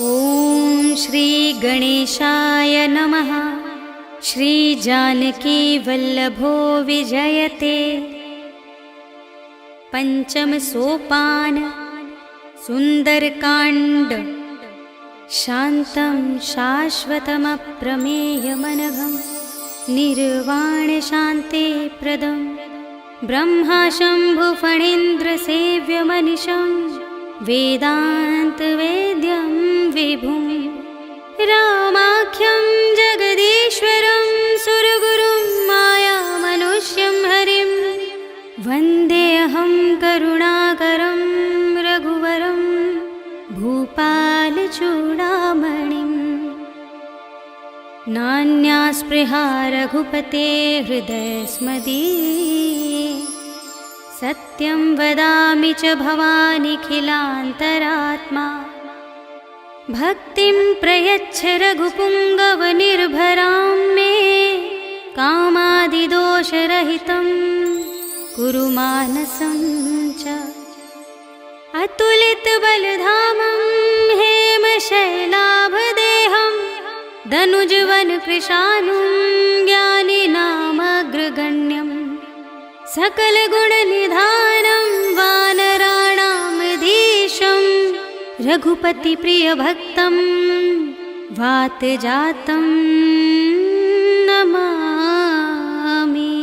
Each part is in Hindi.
ॐ श्री गणेशाय नमः। श्री जानकी वल्लभो विजयते। पंचम सोपान सुंदरकांड। शांतं शाश्वतमप्रमेयमनघं निर्वाण शांति प्रदं ब्रह्मा शंभु फणीन्द्र सेव्यमनिशं वेदांत वेद्यं विभुं रामाख्यं जगदीश्वरं सुरगुरुं मायामनुष्यं हरिं वन्देऽहं करुणाकरं रघुवरं भूपालचूडामणिं। नान्या स्पृहा रघुपते हृदयस्मदीये सत्यं वदामि च भवानिखिलान्तरात्मा। भक्तिं प्रयच्छ रघुपुङ्गवनिर्भरां मे कामादिदोषरहितं कुरु मानसं च। अतुलितबलधामं हेमशैलाभदेहं दनुजवनकृशानुं ज्ञानिनामग्रगण्यं सकलगुणनिधानं वानराणामधीशं रघुपतिप्रियभक्तं वातजातं नमामि।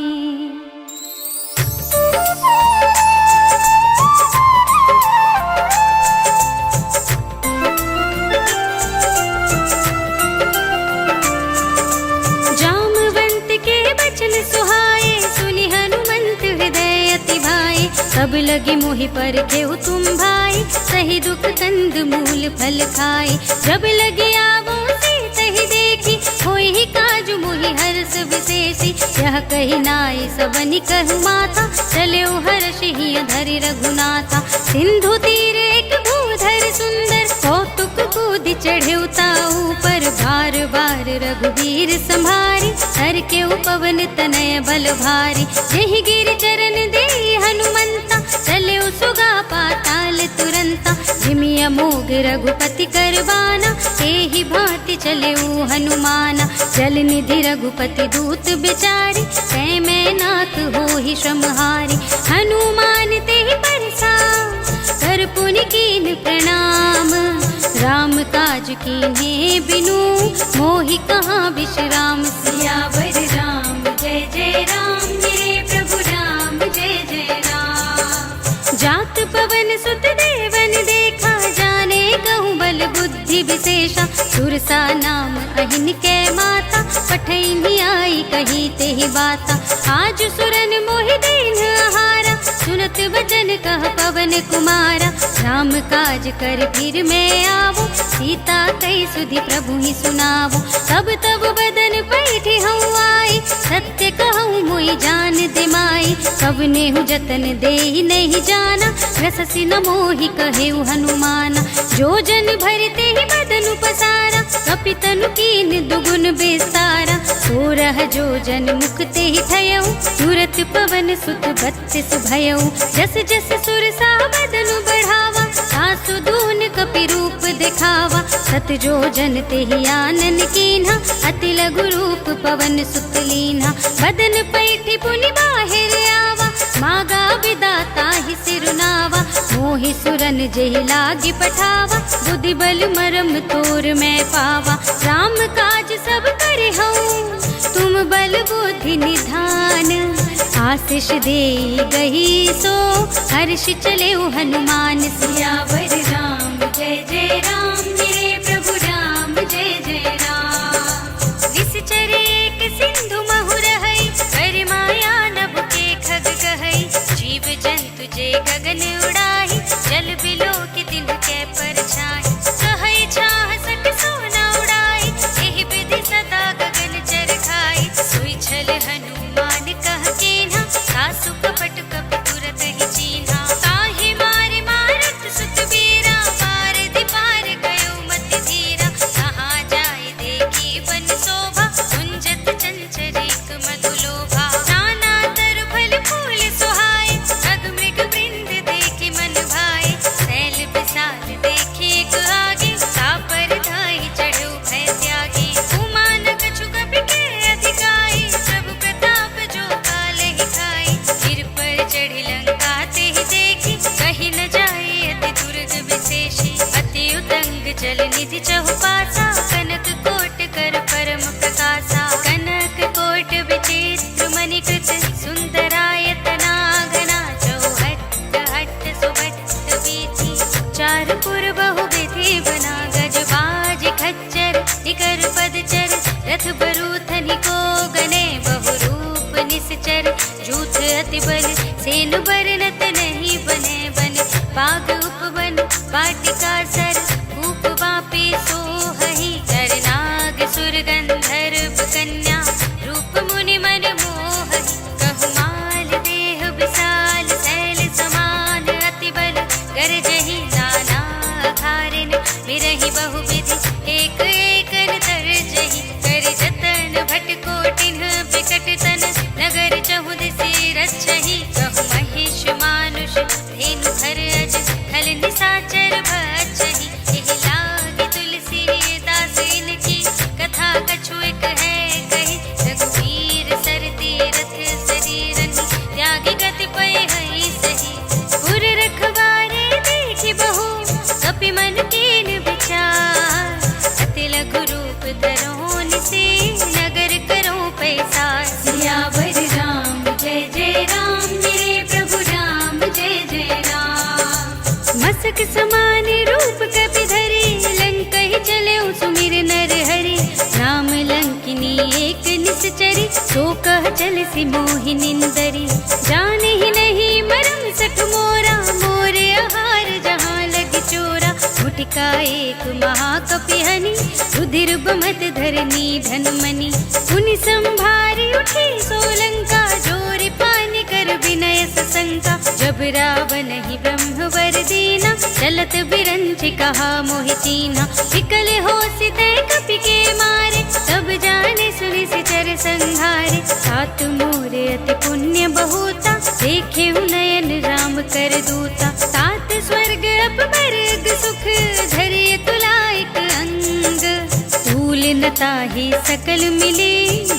जामवंत के बचन सुहाए सुनि हनुमंत हृदय अति भाए। सब लगी मोहि पर खेउ तुम भाई सही दुख कंद मूल फल खाए। जब लगी आवो तही देखी होई ही काजु मोहि हर्ष विशेषी। यह कही नाई सबनि कहु माथा चले हर्षि धरि रघुनाथा। सिंधु तीर एक भूधर सुंदर कौतुक कूदि चढ़े ताऊ पर बार बार रघुवीर संभारी। हर के पवन तनय बल भारी जहि गिर चरण दे हनुमंता चले सुगा पाताल तुरंता। जिमिया मोग रघुपति करबाना एहि भांति चले हनुमाना। जल निधि रघुपति दूत बिचारी कै मैं नाथ होहि श्रमहारी। हनुमान तेहि परसा कर पुनि कीन प्रणाम। राम काज कीन्हे बिनु मोहि कहाँ विश्राम। सियावर राम जय जय राम मेरे प्रभु राम जय जय राम। जात पवन सुत देवन देखा जाने कहूँ बल बुद्धि विशेषा। सुरसा नाम अहिन कै माता पठैनी आई कही तेहि बाता। आज सुरन मोहि दीन आहारा सुनत वचन कह पवन कुमारा। राम काज कर फिर मैं आवो सीता कई सुधि प्रभु ही सुनावो। तब तब बदन पैठी हूँ आई सत्य कहूँ मोहि जान दे माई। कवने हूँ जतन दे नहीं जाना रससि न मोहि कहेउ हनुमाना। जो जन भरते ही बदन पसारा कपितनु कीन दुगुन बेसारा। सोरह जो जन मुक्ते ही ठयऊ तुरत पवन सुत बत्तिस भयऊ। जस जस सुरसा बदन बढ़ावा सासु दून कपि रूप दिखावा। सत जो जन तेहि आनन कीन्हा अति लघु रूप पवन सुत लीन्हा। बदन पैठी पुनि बाहिर आवा मागा विदाता ही सिरुनावा। मोहि सुरन जेहि लागी पठावा बुद्धि बल मरम तोर मैं पावा। राम काज सब करे हूँ तुम बल बुद्धि निधान। आशीष दे गही सो हर्ष चले हनुमान। सियावर राम जय जय राम मेरे प्रभु राम जय जय राम। निश्चरे एक सिंधु महु रहै कर माया नभ के खग कहै। जीव जंतु जे गगन उड़ाही जल बिलो के दिन के परछाई। कहै छाह सक सोना उड़ाई एहि विधि सदा गगन चरखाई। सोई छल हनुमान कह कीन्हा सासु कपट कपि तुरत ही चीन्हा। ताहि मारे मारत सुत वीरा चल निधि चहुपासा, कनक कोट कर परम प्रकाशा। कनक कोट विचित्र मणिकृत, सुंदरायतना घना। चौहट्ट हट्ट सुभट्ट वीथि, चारपुर बहुविधि बना। गजबाज खच्चर निकर पदचर, रथ बरूथनि को गने। बहुरूप निश्चर, जूथ अति बल, सेनु बरनत नहीं बने। बन बाग उपवन, वाटिका सर, भूप वापी सोहहि। कर नाग सुर गंधर्व कन्या, रूप मुनि मन मोहहि। कहमाल देह विशाल, शैल समान अति बल। गरजहि नाना अखारिन, बिरहि बहुविधि, एक एकन तरजहि। कर जतन भट कोटिन बिकट तन, नगर चहुदिसि रक्षहि। कहु महिष मानुष, धेनु हर अज, खल निसाचर भक्षहि। एहि लागी तुलसीदास इनकी, कथा कछु एक है कही। रघुवीर सर तीरथ शरीरनि, त्यागी गति पय हहि सही। पुर रखवारे देखि बहु, कपि मन कीन विचार। अति लघु रूप धरो निसि, नगर करो पैसार। सियावर राम जय जय राम, मेरे प्रभु राम जय जय राम। मस्तक समान रूप कपि धरि, लंकहि चले सुमिर नर हरि। राम लंकिनी एक निश्चरी, सो कह चलसि मोहि निंदरी। जाने ही नहीं मरम सठ मोरा, मोरे आहार जहाँ लग चोरा। मुठिका एक महाकपिहनि, रुधिर बमत धरनी धनमणि। पुनि संभारी उठी सोलंका, जोर पानी कर विनय सशंका। जब रावण ही ब्रह्मवर दीना, चलत बिरंचि कहा मोहि चीन्हा। विकल होसि तै कपि के मारे, तब जाने सुनि सिचर संहारे। तात मोरे अति पुण्य बहुता, देखे नयन राम कर दूता। तात स्वर्ग अपवर्ग सुख, धरिय तुलाइक अंग। भूल न ताहि सकल मिले,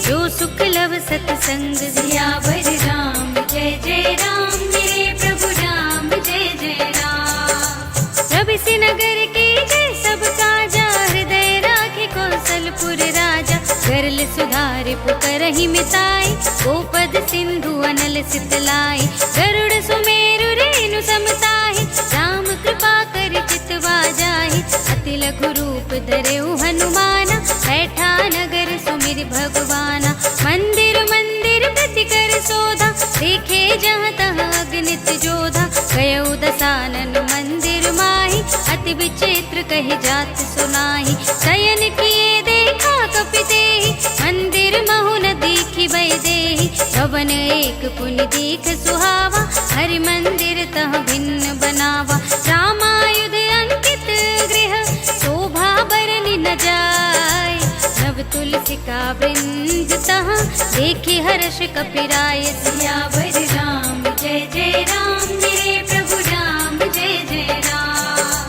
जो सुख लव सतसंग। सियावर राम जय जय राम, मेरे प्रभु राम जय जय राम। प्रभिसि नगर के जय सब काजा, हृदय राखे कौशलपुर राजा। गरल सुधारि पुकारहि मिताई, गोपद सिंधु अनल सितलाई। गरुड़ सुमेरु रेणु समताहि, राम कृपा कर चितवा जाहि। अति लघु रूप धरेउ हनुमाना, बैठा नगर सुमिर भगवाना। मंदिर मंदिर प्रति कर शोधा, देखे जहाँ तहाँ अगणित जोधा। गयउ दसानन मंदिर माहि, अति विचित्र कहि जात सुनाहि। शयन किए देखा कपि तेहि, मंदिर महु न देखि वैदेहि। भवन एक पुनि देख सुहावा, हरि मंदिर तह भिन्न बनावा। रामायुध अंकित गृह, शोभा बरनि न जाय। नव तुलसी का वृंद तहाँ, देखि हर्ष कपिराय। सियावर राम जय जय राम, मेरे प्रभु राम जय जय राम।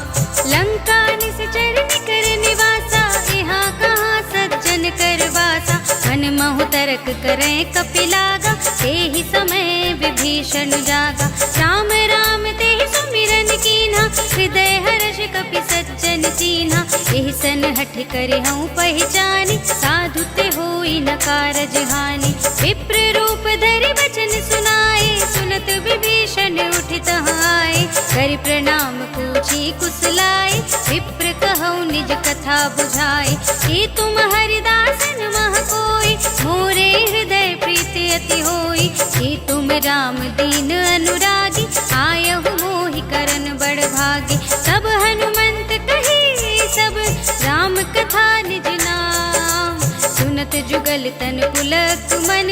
लंका निश्चर निकर निवासा, यहाँ कहाँ सज्जन कर वासा। मन महु तरक करें कपि लागा, तेहि समय विभीषण जागा। राम राम तेहि सुमिरन कीन्हा, हृदय हर्ष कपि सज्जन चीन्हा। एहि सन हठ करिहउँ पहिचानि, साधु ते होई न कारज हानि। विप्र रूप धरि वचन सुनाए, सुनत विभीषण उठि तहाँ आए। करि प्रणाम पूछी कुशलाए, विप्र कहउँ निज कथा बुझाए। कि तुम हरिदासन मह कोई, मोरे हृदय प्रीति अति होई। कि तुम राम दीन अनुरागी, आयहु मोहि करन बड़ भागी। तब हनुमंत कही सब, राम कथा निज नाम। सुनत जुगल तन पुलक मन,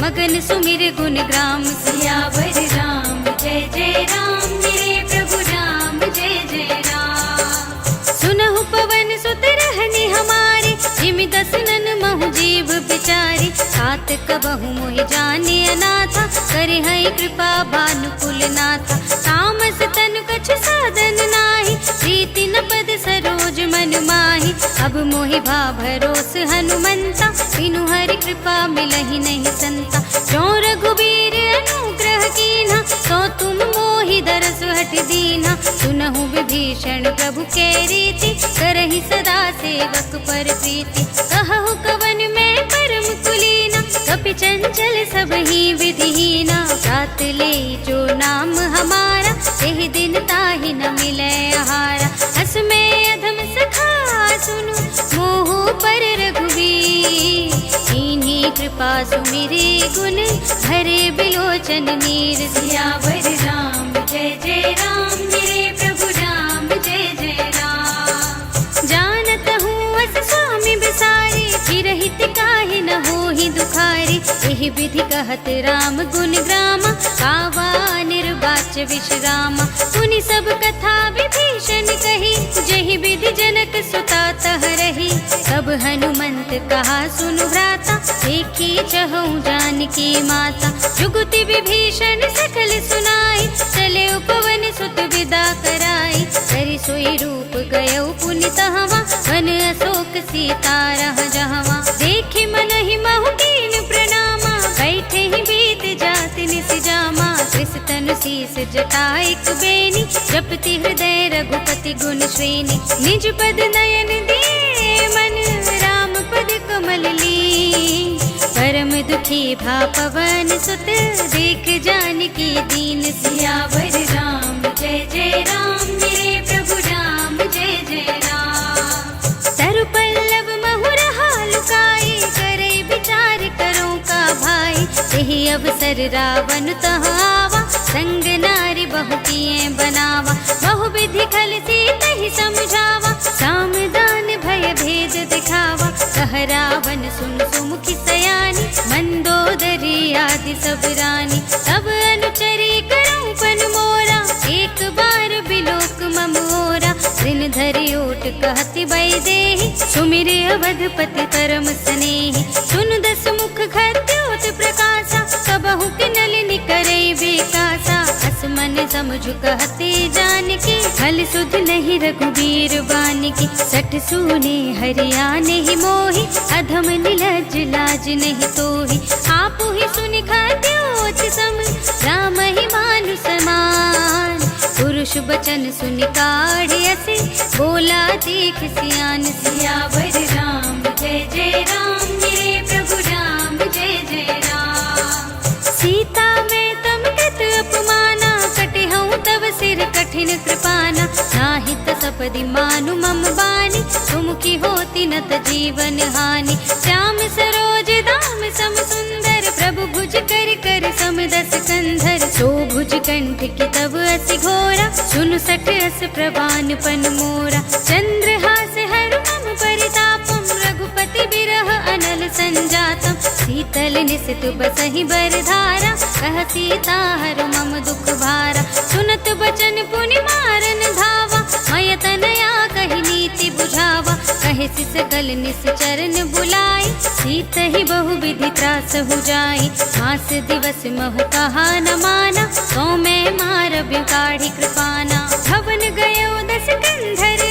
मगन सुमिर गुण ग्राम। सियावर राम जय जय राम, मेरे प्रभु राम जय जय राम। सुनहु पवन सुत रहनि हमारे, जिमि दसनन महु जीव बिचारी। तात कबहु मोहि जाने अनाथा, करिहइ कृपा भानुकुल नाथा। तामस तनु कछु साधन नाही, प्रीति न पद सरोज मन माहि। अब मोहि भा भरोस हनुमंता, बिनु हरि कृपा मिलहि नहीं संता। जो रघुबीर अनुग्रह कीन्हा, तो तुम मोहि दरस हट दीन्हा। सुनहु विभीषण प्रभु के रीति, करहि सदा सेवक पर प्रीति। कहु कवन मैं परम कुलीना, कपि चंचल सबहि विधिहीना। प्रात ले जो नाम हमारा, एहि दिन ताहि न मिलै आहारा। अस में अधम सखा सुनु, मोह पर रघुवीर। कीन्ही कृपा सुमिरे गुण, भरे बिलोचन नीर। सियावर राम जय जय राम, मेरे प्रभु राम जय जय राम। जानत हूँ अस स्वामी बिसारी, चिरहित काहि न होहि दुखारी। एहि विधि कहत राम गुण ग्रामा, कावा निर्वाच्य विश्रामा। सुनि सब कथा विभीषण कही, जहि विधि जनक सुता तह रही। तब हनुमंत कहा सुनु भ्राता, देखी चहु जानकी माता। जुगति विभीषण सकल सुनाई, चले उपवन सुत विदा कराई। करि सोई रूप गयौ पुनि तहवा, वन अशोक सीता रह जहवा। देखि मनहि महु कीन प्रणामा, बैठे ही बीत जाति निस जामा। कृष तनु शीस जटाइक बेनी, जपति हृदय रघुपति गुण श्रेणी। निज पद नयन दिए मन, राम पद कमल लीन। परम दुखी भा पवन सुत, देख जानकी दीन। सियावर राम जय जय राम, मेरे प्रभु राम जय जय राम। तरु पल्लव महु रहा लुकाई, करे विचार करो का भाई। एहि अवसर रावण तह आवा, संग नारी बहु किए बनावा। बहु विधि खल सीतहि समझावा, साम दान भय भेद दिखावा। कह रावण सुन सुमुखी सयानी, मंदोदरी आदि सब रानी। तब अनुचरी करऊं पन मोरा, एक बार बिलोक मम ओरा। दिन धरि ओट कहति वैदेही, सुमिरे अवधपति परम स्नेही। सुन दस मुख खद्योत प्रकाशा, कबहु किनलिनि करई बेकासा। अस मन समझु कहते जानकी, फल सुध नहीं रघुबीर बानिकी। सठ सूने हरियाने ही मोहि, अधम निलज लाज नहीं तोहि। आपु ही सुनि खद्योत सम, राम ही मानु समान। पुरुष बचन सुनि काढ़ असे, बोला देख सियान। सियावर राम जय जय राम, मेरे प्रभु राम जय जय राम। सीता मैं तम कृत अपमाना, कटिहऊँ तब सिर कठिन कृपाना। नाहित सपदि मानु मम बानी, तुम की होती न त जीवन हानि। श्याम सरोज दाम सम सुंदर, प्रभु भुज कर कर सम दस कंधर। सो भुज कंठ की तब अस घोरा, सुन सठ अस प्रवान पन मोरा। चंद्रहास हर मम परितापम, रघुपति बिरह अनल संजातम। शीतल निसित बसहि बरधारा, कह सीता हर मम दुख भारा। सुनत बचन पुनि मारन धावा, मय तनया कहि नीति बुझावा। कहे सिस कल निस चरण बुलाई, सीत ही बहु विधि त्रास हो जाई। मास दिवस महु कहा न माना, तो मैं मार काढ़ी कृपाना। भवन गयो दस कंधर,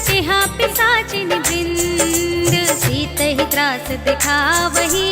तिहा पिशाचिन वृंद। सीत ही त्रास दिखावही,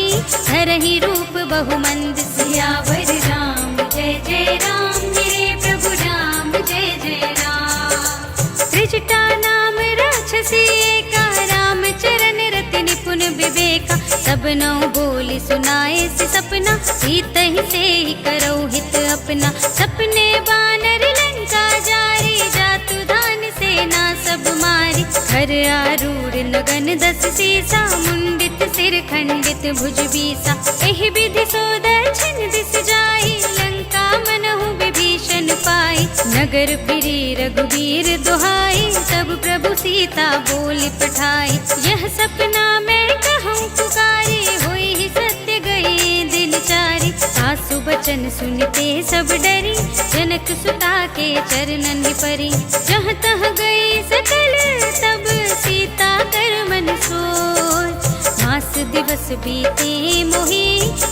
धरहि रूप बहुमंद। सियावर राम जय जय राम, मेरे प्रभु राम जय जय राम। त्रिजटा नाम राक्षसी एका, राम चरण रति निपुण विवेका। सब नौ बोली सुनाए से सपना, सीत ही से ही करो हित अपना। सपने बानर लंका जारी, जातु धान सेना सब मारी। घर आरूढ़ नगन दस सीसा, मुंडित सिर खंडित भुज बीसा। एहि विधि सो दक्षिण दिस जाई, लंका मनहु विभीषण पाई। नगर फिरी रघुबीर दुहाई, तब प्रभु सीता बोली पठाई। यह सपना मैं कहूँ पुकारी, होई ही सत्य गई दिन चारी। सासु बचन सुनते सब डरी, जनक सुता के चरणन परी। जहाँ तह गई सकल तब, सीता कर मन सोच। मास दिवस बीते मोहि,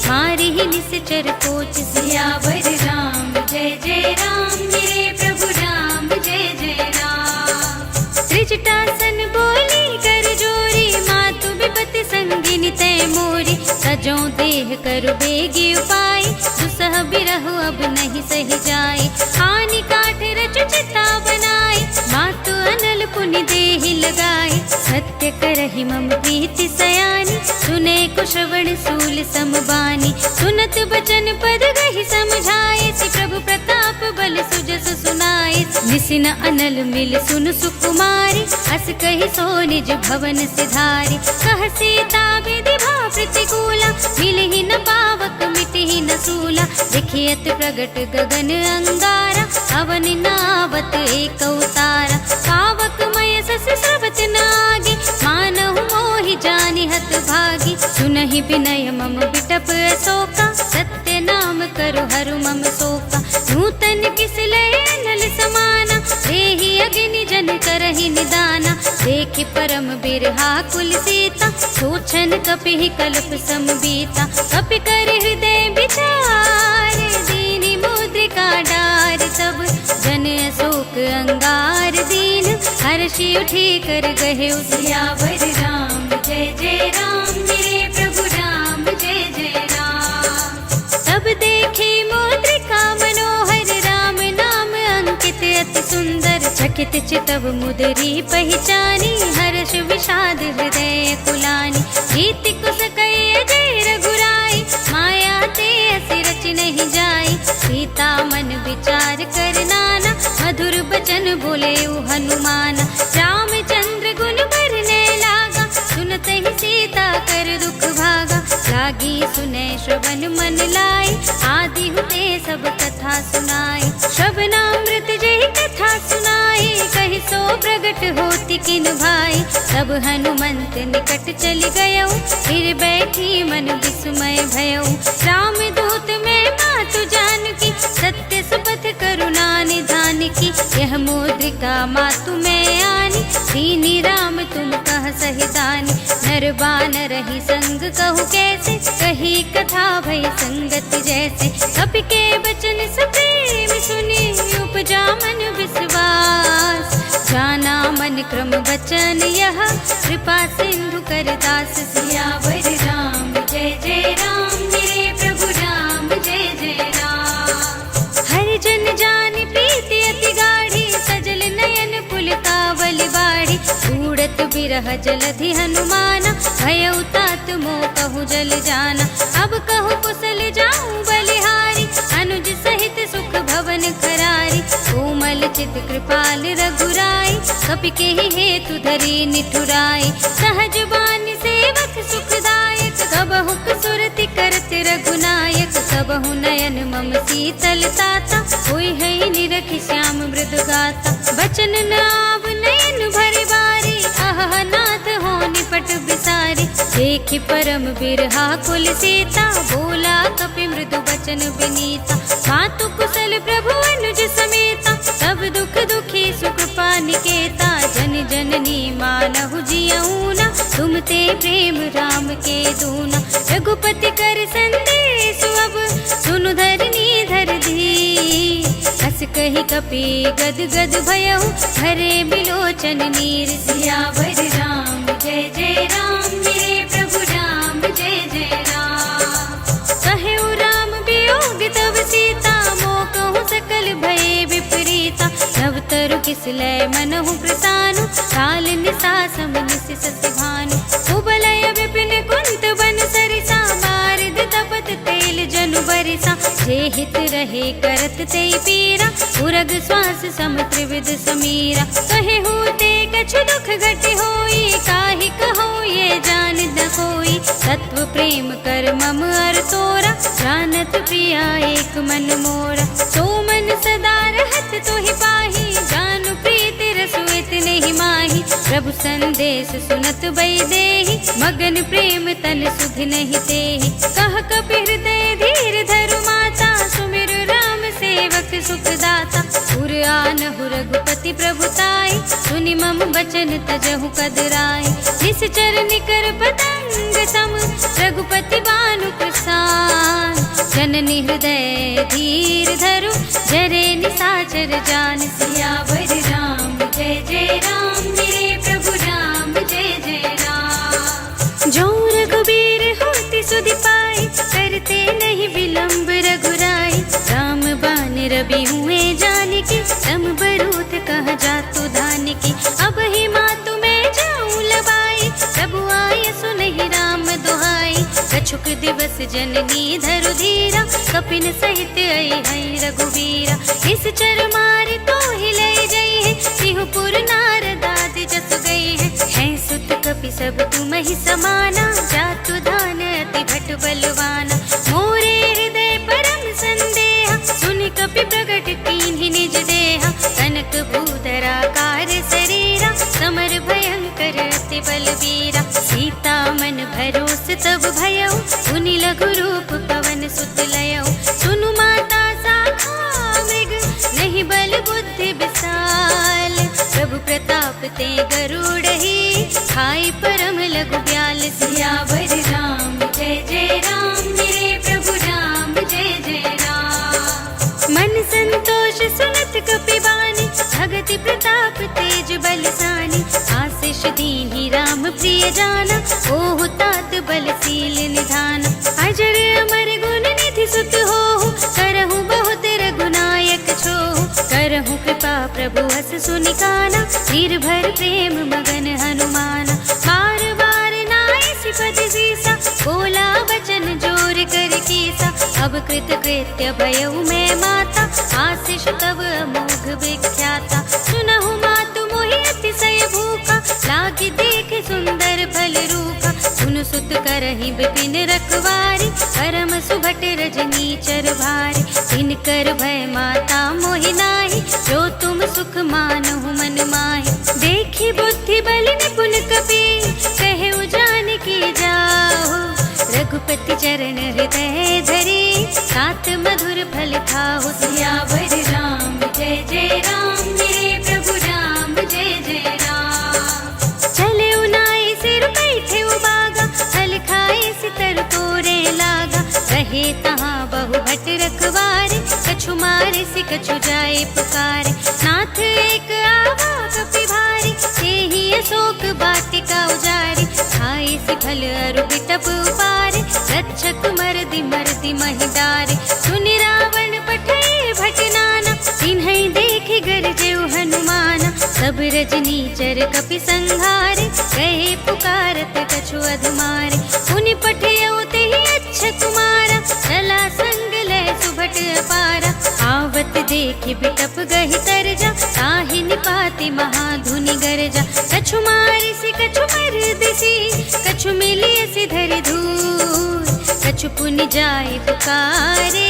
मारी ही निश्चर कोच। सियावर राम जय जय राम, मेरे प्रभु राम जय जय राम। त्रिजटासन बोली कर जोरी, मातु विपति संगिनी तै मोरी। जो देह करु बेगी उपाय, दुसह बिरहु अब नहीं सही जाए। हानि काठ रचु चिता बनाए, मातु अनल पुनि देहि लगाए। सत्य करहि मम प्रीति सयानी, सुने कुश्रवण सूल समबानी। सुनत बचन पद गहि समझाए, सि प्रभु प्रताप बल सुजस सुनाए। निसिन अनल मिल सुन सुकुमारी, अस कहि सो निज भवन सिधारी। कह सीता विधि भाव प्रतिकूला, मिलहि न पावक मिटहि न सूला। देखियत प्रगट गगन अंगारा, अवन नावत एक अवतारा। पावक मय सस स्रवत नागी, मानहु मोहि जानि हत भागी। सुनहि विनय मम बिटप अशोका, सत्य नाम करु हरु मम शोका। नूतन किस लय अनल समाना, देहि अग्नि जन करहि निदाना। देखि परम बिरहा कुल सीता, सोचन कपिहि कल्प समबीता। कपि कर हृदय विचार, दीनि मुद्रिका डार। सब जन अशोक अंगार दीन, हर्षि उठी कर गहे सियावर राम। जय जय राम मेरे प्रभु राम, जय जय राम। तब देखे मुद्रिका मनोहर, राम नाम अंकित अति सुंदर। चकित चितव मुदरी पहचानी, हर्ष विषाद हृदय कुलानी। रीति कुस कई जय रघुराई, माया ते असि रच नहीं जाई। सीता मन विचार कर नाना, मधुर बचन बोले हनुमाना। रामचंद्र गुण बरने लागा, सुनत ही सीता कर दुख भागा। लागी सुने श्रवण मन लाई, आदि हुते सब कथा सुनाई। श्रवणामृत जय कथा सुनाई, कहि सो प्रगट होति किन भाई। तब हनुमंत निकट चलि गयौ, फिर बैठी मन विस्मय भयौ। राम दूत में मातु जानकी, सत्य सुपथ करुणा निधान की। यह मुद्रिका मातु में आनी, दीनी राम तुम कह सहि दानी। नर बानर ही संग कहु कैसे, कही कथा भई संगत जैसे। कपि के बचन सप्रेम सुनी, उपजा मन विश्वास। जाना मन क्रम बचन यह, कृपा सिंधु कर दास। सियावर राम जय जय राम मेरे प्रभु राम, जय जय राम। हरि जन जानि प्रीति अति गाढ़ी, सजल नयन पुलकावल बाढ़ी। उड़त बिरह जलधि हनुमाना, भयउ तात मोह कहु जल जाना। अब कहु कुशल जाऊं बलिहारी, अनुज सहित सुख भवन करारी। कोमल चित कृपाल रघुराई, कपि के हेतु धरी निठुराई। सहज बानी सेवक सुखदायक, कबहु सुरति करत रघुनायक। सबहु नयन मम शीतल ताता, होई है निरखि श्याम मृदु गाता। बचन नाव नयन भरि बारी, आह नाथ हो निपट बिसारी। देखि परम बिरहा कुल सीता, बोला कपि मृदु बचन विनीता। मातु कुशल प्रभु अनुज समेता, सब दुख दुखी सुख पानिकेता। जन जननी मानहु जियऊना, तुम ते प्रेम राम के दूना। रघुपति कर संदेश अब, सुनु धरनी धर धी। हस कहि कपि गद गद भयउ, भरे बिलोचन नीर। सियावर राम जय जय राम मेरे प्रभु राम, जय जय राम। कहु राम वियोग तब सीता, मोह कहूँ सकल भय विपरीता। नव तरु किस लय मनहु प्रसानु, काल निसा सम निसि सति भानु। कुबलय विपिन कुंत बन सरिसा, बारिद तपत तेल जनु बरिसा। जे हित रहे करत ते पीरा, उरग श्वास सम त्रिविध समीरा। कहे होते कछु दुख घट होई, काहि कहो ये जान न कोई। तत्व प्रेम कर मम अर तोरा, जानत प्रिया एक मन मोरा। सो मन सदा रहत तोहि पाही, जानु प्रीति रसु इतने ही माही। प्रभु संदेश सुनत बई देहि, मगन प्रेम तन सुध नहीं तेहि। कह कपि हृदय धीर धरु माता, सुमिर राम सेवक सुखदाता। पुर आनहु रघुपति प्रभुताई, सुनि मम बचन तजहु कदराई। निश्चर निकर पतंग सम, रघुपति बानु प्रसान। जननी हृदय धीर धरु, जरे निसाचर जान। सियावर राम जय जय राम मेरे प्रभु राम, जय जय राम। जो रघुबीर होति सुधि पाई, जननी धरु धीरा, कपिन सहित आई है रघुवीरा। इस चर मारि तो ही ले जई है, सिंहपुर नारदाद जस गई है सुत कपि सब तुम ही समाना, जातु दान अति भट बलवाना। मोरे हृदय परम संदेहा, सुनि कपि प्रगट कीन्हि निज देहा। कनक भूधरा कार शरीरा, समर भयंकर अति बलवीरा। सीता मन भरोस तब भयउ, पुनि लघु रूप पवन सुत लयउ। सुनु माता शाखा मृग, नहीं बल बुद्धि विशाल। प्रभु प्रताप ते गरुड़हि, खाई परम लघु ब्याल। सियावर राम जय जय राम, मेरे प्रभु राम जय जय राम। मन संतोष सुनत कपि बानी, भगति प्रताप तेज बलसानी। आशीष दीन्हि राम प्रिय जाना, ओहु तात बलशील निधान। अजर अमर गुण निधि सुत होहु, करहु बहुत रघुनायक छोहु। करहु कृपा प्रभु हस सुनि काना, निर्भर प्रेम मगन हनुमाना। बार बार नाइ सिपति सीसा, बोला बचन जोर कर कीसा। अब कृत कृत्य भयउ मैं माता, आशीष तब अमोघ विख्याता। सुनहु मातु मोहि अतिशय भूखा, लागी देख सुंदर फल रूखा। सुन सुत करहि विपिन रखवारी, परम सुभट रजनी चर भारी। तिनकर भय माता मोहि नाहि, जो तुम सुख मानहु मन माहि। देखि बुद्धि बल निपुन कपि, कहे जानकी जाहु। रघुपति चरण हृदय धरे, सात मधुर फल खाहु। सियावर राम जय जय राम, मेरे प्रभु राम जय जय राम। चले उनाई सिर बैठे उबागा, फल खाए सितर तोरे लागा। रहे तहाँ बहु भट रखवारे, कछु मारे सि कछु जाए पुकारे। नाथ एक आवा कपि भारी, तेहि अशोक वाटिका उजारी। खाए सि फल अरु बिटप उपारे, रक्षक मरदि मरदि महि डारे। सुनि रावण पठे भट नाना, तिन्है देखि गरजेउ हनुमाना। सब रजनी चर कपि संहारे, गए पुकारत कछु अधमारे। पुनि पठियउ तेहि अच्छ कुमारा, चला संग लय सुभट अपारा। आवत देखि बिटप गहि तरजा, ताहि निपाति महाधुनि गरजा। कछु मारि सि कछु मरदिसी, कछु मिलिय सि धरि धूर। कछु पुनि जाय पुकारे,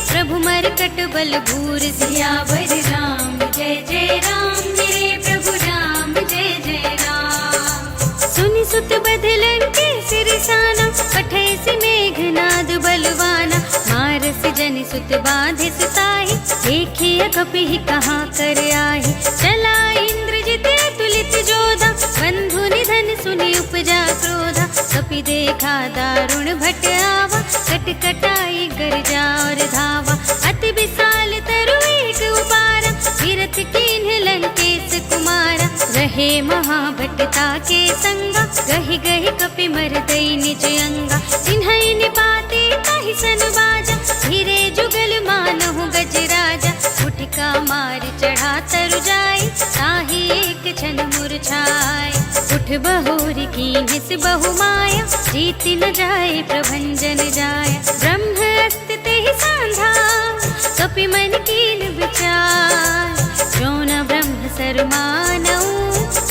प्रभु मरकट बल भूर। सियावर राम जय जय राम, मेरे प्रभु राम जय जय राम। सुनि सुत बदलन के सिरसाना, पठे सि मेघनाद बलवाना। मारस जनि सुत बाधे सुताहि, देखिय कपि कहाँ कर आहि। चला इंद्रजित अतुलित जोधा, बंधु निधन सुनि उपजा क्रोधा। कपि देखा दारुण भट आवा, कट कटाई गरजा और धावा। अति विशाल तरु एक उपारा, तीरथ कीन्ह लंकेश कुमारा। रहे महाभटता के संगा, गहि गहि कपि मरदई निज अंगा। तिन्है निपाते ताहि सन बाजा, धीरे जुगल मानहु गजराजा। उठिका मार चढ़ा तरु जाय, ताहि एक क्षण मुरझाय। उठ बहोरी कीन्ह सि बहु माया, जीति न जाय प्रभंजन जाय। ब्रह्म अस्ति तेहि सांधा, कपि मन कीन विचार। जो न ब्रह्म सर मानऊ,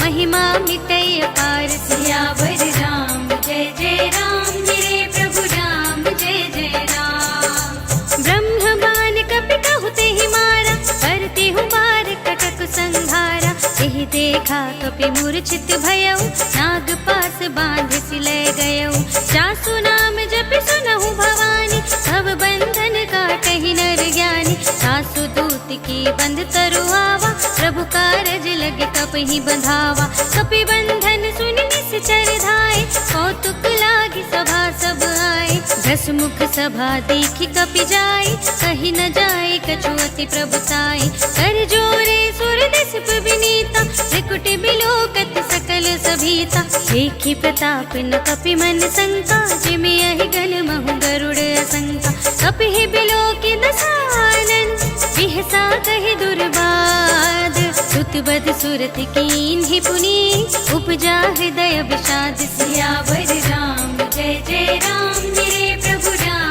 महिमा मिटै अपार। सियावर राम जय जय राम, मेरे प्रभु राम जय जय राम। ब्रह्म बान कपि कहु तेहि मारा, परति हूँ बार कटक संहारा। तेहि देखा कपि मूर्छित भयउ, नाग पास बांध सि ले गयउ। जासु नाम जपि सुनहु भवानी, भव बंधन काटहि नर ज्ञानी। सासु दूत की बंध तरु आवा, प्रभु कारज लगे कपहि बंधावा। कपि बंधन सुनि निश्चर धाय, कौतुक लागी सभा सब आए। दस मुख सभा देखि कपि जाय, कहि न जाय कछु अति प्रभुताई। कर जोरे सुर दिसप विनीता, त्रिकुटि बिलोकत सकल सभीता। देखि प्रताप न कपि मन शंका, जिमियहि गल महु गरुड़ असंका। कपिहि बिलोकि दसानन, बिहसा कहि दुर्बाद। सुत बद सुरति कीन्हि पुनि, उपजा हृदय विषाद। सियावर राम जय जय राम, मेरे प्रभु राम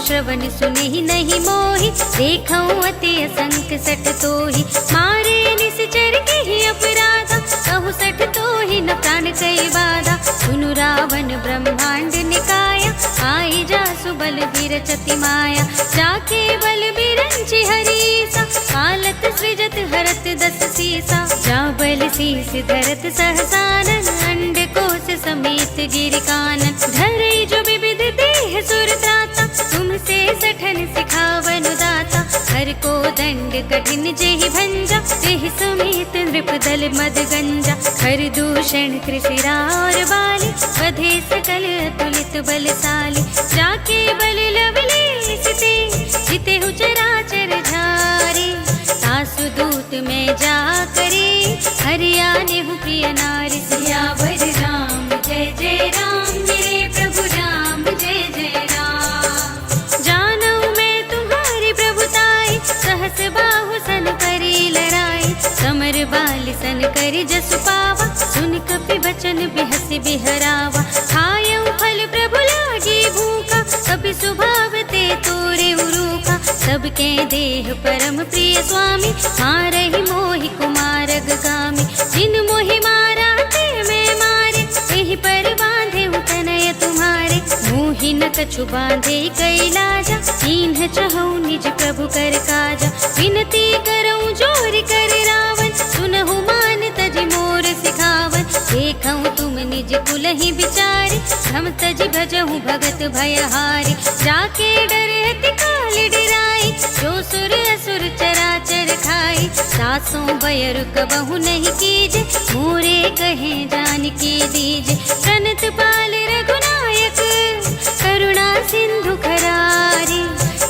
श्रवण सुने ही नहीं मोहि, देखऊं अति असंख सठ तोहि। मारे निश्चर के ही अपराधा, कहु सठ तोहि न प्राण कई बाधा। सुनु रावण ब्रह्मांड निकाया, आई जासु बल विरचति माया। जाके बल बिरंचि हरीसा, कालत सृजत हरत दस सीसा। जा बल शीस धरत सहसानन, अंड कोश समेत गिरि कानन। धरई जो विविध देह सुर त्राता, तुमसे सठन सिखावन दाता। हर को दंड कठिन जेहि भंजा, तेहि समेत नृप दल मद गंजा। हर दूषण त्रिशिरा और बाली, वधे सकल अतुलित बलशाली। जाके बल लवलेश ते, जितेहु चराचर झारे। सासु दूत में जा करे, हरियानेहु प्रिय नारी। सियावर राम जय जय राम, मेरे प्रभु राम जय जय राम। जानऊ मैं तुम्हारी प्रभुताई, सहस बाहु सन करी लड़ाई। समर बाल सन करी जसु पावा, सुन कपि बचन बिहसि बिहरावा। खायऊ फल प्रभु लागी भूखा, कपि स्वभाव ते तोरे उरूखा। सबके देह परम प्रिय स्वामी, मारहि मोहि कुमारग गामी। जिन मोहि मारा ते मैं मारे, एहि पर बांधे तनय तुम्हारे। मोहि न कछु बांधे कैलाजा, कीन्ह चहु निज प्रभु कर काजा। विनती करऊं जोर कर रावण, सुनहु मान तजि मोर सिखावन। देखऊं तुम निज कुलहि बिचारे, हम तजि भजहु भगत भयहारी। जाके डरहति काल डराई, जो सुर असुर चराचर खाई। सासों बयर कबहु नहीं कीजे, मोरे कहे जानकी दीजे। प्रणत पाल रघुनायक, करुणा सिंधु खरारी।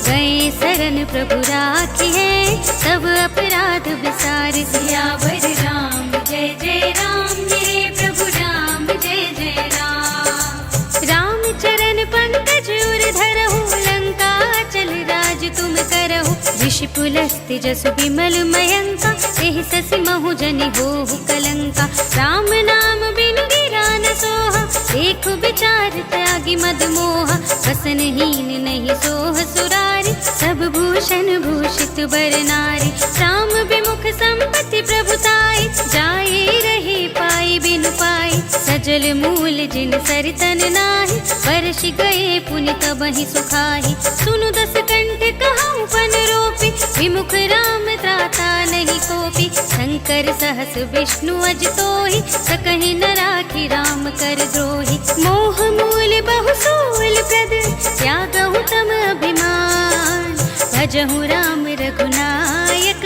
गए शरण प्रभु राखी है, सब अपराध विसार। सियावर राम जय जय राम, मेरे प्रभु राम जय जय राम। राम चरण पंकज उर धरहु, लंका चल राज तुम करहु। ऋषि पुलस्त्य जसु विमल मयंका, एहि ससि महु जनि होहु कलंका। राम नाम बिनु गिरा न सोहा, देखु विचार त्यागी मद मोहा। वसनहीन नहीं सोह सुरारी, सब भूषण भूषित बर नारी। राम विमुख संपत्ति प्रभुताई, जाए रहे पाई बिनु पाई। सजल मूल जिन सरितन नाही, वर्ष गए पुनि तबहि सुखाही। सुनु दस कंठ कहऊं पन रोपी, विमुख राम त्राता नहीं कोपी। शंकर सहस विष्णु अज तोहि, सकहि न राखी राम कर द्रोही। मोह मूल बहु सूल प्रद, त्यागहु तम अभिमान। भजहु राम रघुनायक,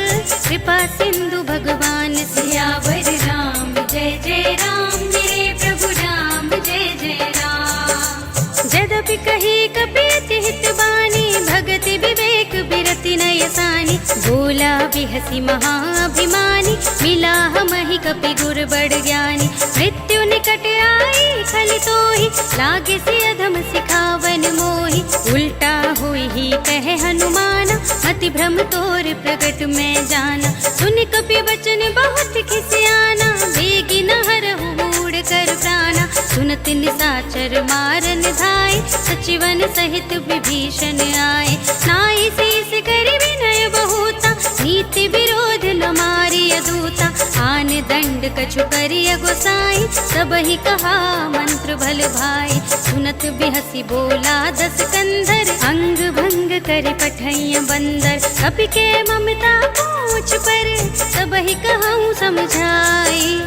कृपा सिंधु भगवान। सियावर राम जय जय राम, मेरे प्रभु राम जय जय राम। जदपि कही कपि अति हित बानी, भगति विवेक बिरति नय सानी। बोला बिहसी महाभिमानी, मिला हमहि कपि गुर बड़ ज्ञानी। मृत्यु निकट आई खलि तोहि, लागे से अधम सिखावन मोहि। उल्टा हुई ही कहे हनुमाना, मति भ्रम तोर प्रगट में जाना। सुन कपि वचन बहुत खिसियाना, बेगी न हरहु मूढ़ कर प्राणा। सुनत निशाचर मारन धाय, सचिवन सहित विभीषण आए। नाई शीस करि विनय बहुता, नीति विरोध न मारिय दूता। आन दंड कछु करिय गोसाई, सबहि कहा मंत्र भल भाई। सुनत बिहसी बोला दस कंधर, अंग भंग करि पठैय बंदर। कपि के ममता पूछ पर, सबहि कहूँ समझाई।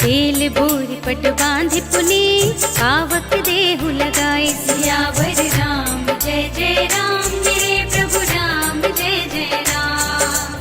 तेल बोरी पट बांधि पुनी, पावक देहु लगाई। सियावर राम जय जय राम, मेरे प्रभु राम जय जय राम।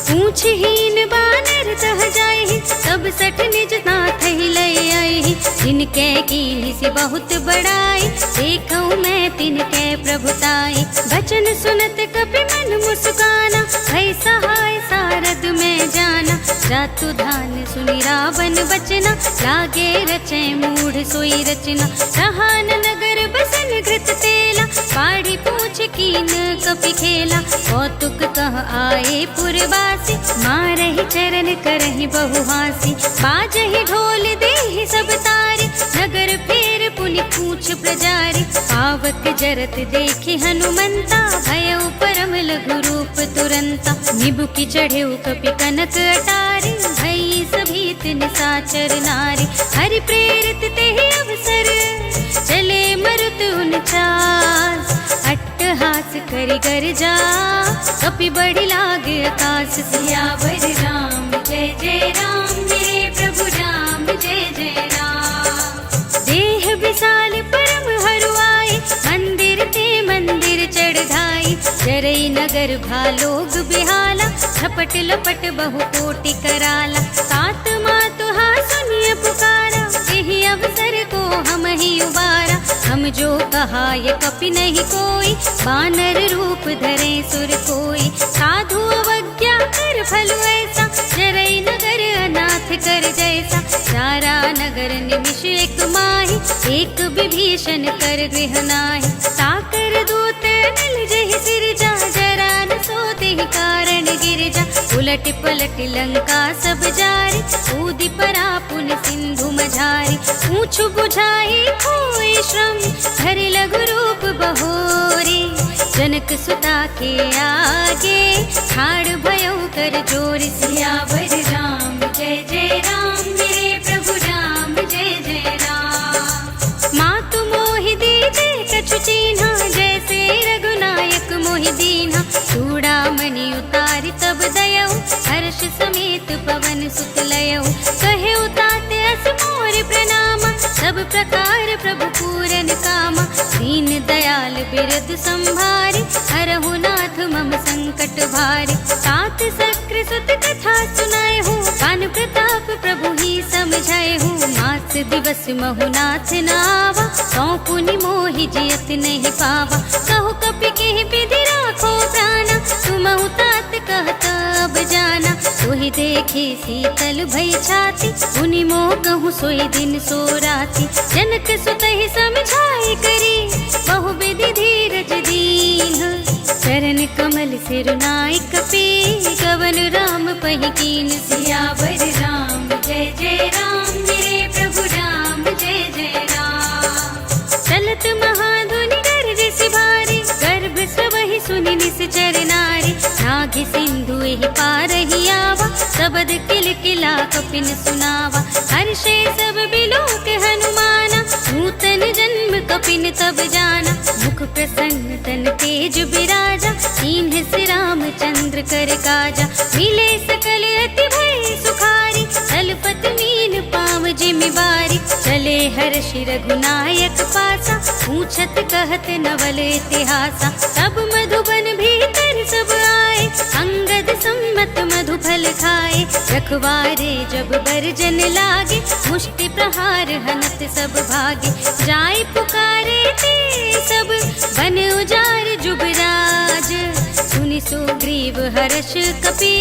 पूछहीन बानर तह जाहि, सब सठ निज नाथ ही लय आहि। जिनके कीन्ही से बहुत बड़ाई, देखऊं मैं तिनके प्रभुताई। बचन सुनत कपि मन मुस्काना, भय सहाय सारद में जाना। जातु धान सुनि रावण बचना, लागे रचे मूढ़ सोई रचना। रहान नगर बसन घृत तेला, पाड़ी पूछ कीन कपि खेला। कौतुक कह आए पुरवासी, मारहि चरण करहि बहुहासी। बाजहि ढोल देहि सब तारे, नगर फेर पुनि पूछ मूछ प्रजारी। पावक जरत देखि हनुमंता, भयउ परम लघु रूप तुरंता। निबुकि चढ़ेउ कपि कनक अटारी, भई सभीत निसाचर नारी। हरि प्रेरित तेहि अवसर, चले मरुत उनचास। अट्टहास करि गर्जा, कपि बढ़ि लागे आकाश। सियावर राम जय जय राम, मेरे प्रभु राम जय जय राम। देह विशाल परम हरुआई, मंदिर ते मंदिर चढ़ाई। जरई नगर भालोग बिहाला, झपट लपट बहु कोटि कराला। तात मातुहा सुनिय पुकारा, यही अवसर को हम ही उबारा। हम जो कहा ये कपि नहीं कोई, वानर रूप धरे सुर कोई। साधु अवज्ञा कर फल ऐसा, जरई नगर अनाथ कर जैसा। सारा नगर निमिष एक माही, एक विभीषण कर गृह नाहि। साकर दूत मिल जहि सिरजा, जरा न सोते ही कारण गिरजा। उलट पलट लंका सब जारी, कूदि परा पुन सिंधु मझारी। ऊँच बुझाई खोई श्रम, धरि लघु रूप बहोरी। जनक सुता के आगे, ठाड़ भयउ कर जोर। सियावर राम जय जय राम, मेरे प्रभु राम जय जय राम। मातु मोहि दीजे कछु चीन्हा, जैसे रघुनायक मोहि दीन्हा। चूड़ामणि उतारि तब दयउ, हर्ष समेत पवन सुत लयउ। कहे उताते अस मोर प्रणामा, सब प्रकार प्रभु पूरन कामा। दीन दयाल बिरद संभारी, हरहु नाथ मम संकट भारी। तात सक्र सुत कथा सुनाए हूँ, कान प्रताप प्रभु ही समझाए हूँ। मास दिवस महु नाथ नावा, सौ पुनि मोहि जियत नहीं पावा। कहु कपि केहि विधि राखो प्राणा, तुमहु तात कहता अब जाना। सोहि देखे शीतल भई छाती, मुनि मोह कहूँ सोई दिन सो राती। जनक सुतहि समझाई करी, बहु विधि धीरज दीन्ह। चरण कमल सिर नाय कपि, कवन राम पहि कीन। सियावर राम जय जय राम, मेरे प्रभु राम जय जय राम। चलत महाधुनि गर्जसि भारी, गर्भ सबहि सुनि निश्चर नारी। नाघि सिंधु एहि पारहि आवा, सबद किलकिला कपिन सुनावा। हर्षे सब बिलोक हनुमाना, नूतन जन्म कपिन तब जाना। मुख प्रसन्न तन तेज बिराजा, कीन्ह से रामचंद्र कर काजा। मिले सकल अति भय सुखारी, तलपत मीन पाव जिमि बारी। चले हर्षि रघुनायक पासा, पूछत कहत नवल इतिहासा। तब मधुबन भीतर सब आए, अंगद सम्मत मधु फल खाए। रखवारे जब बरजन लागे, मुष्टि प्रहार हनत सब भागे। जाय पुकारे ते सब, बन उजार जुबराज। सुनि सुग्रीव हर्ष कपि,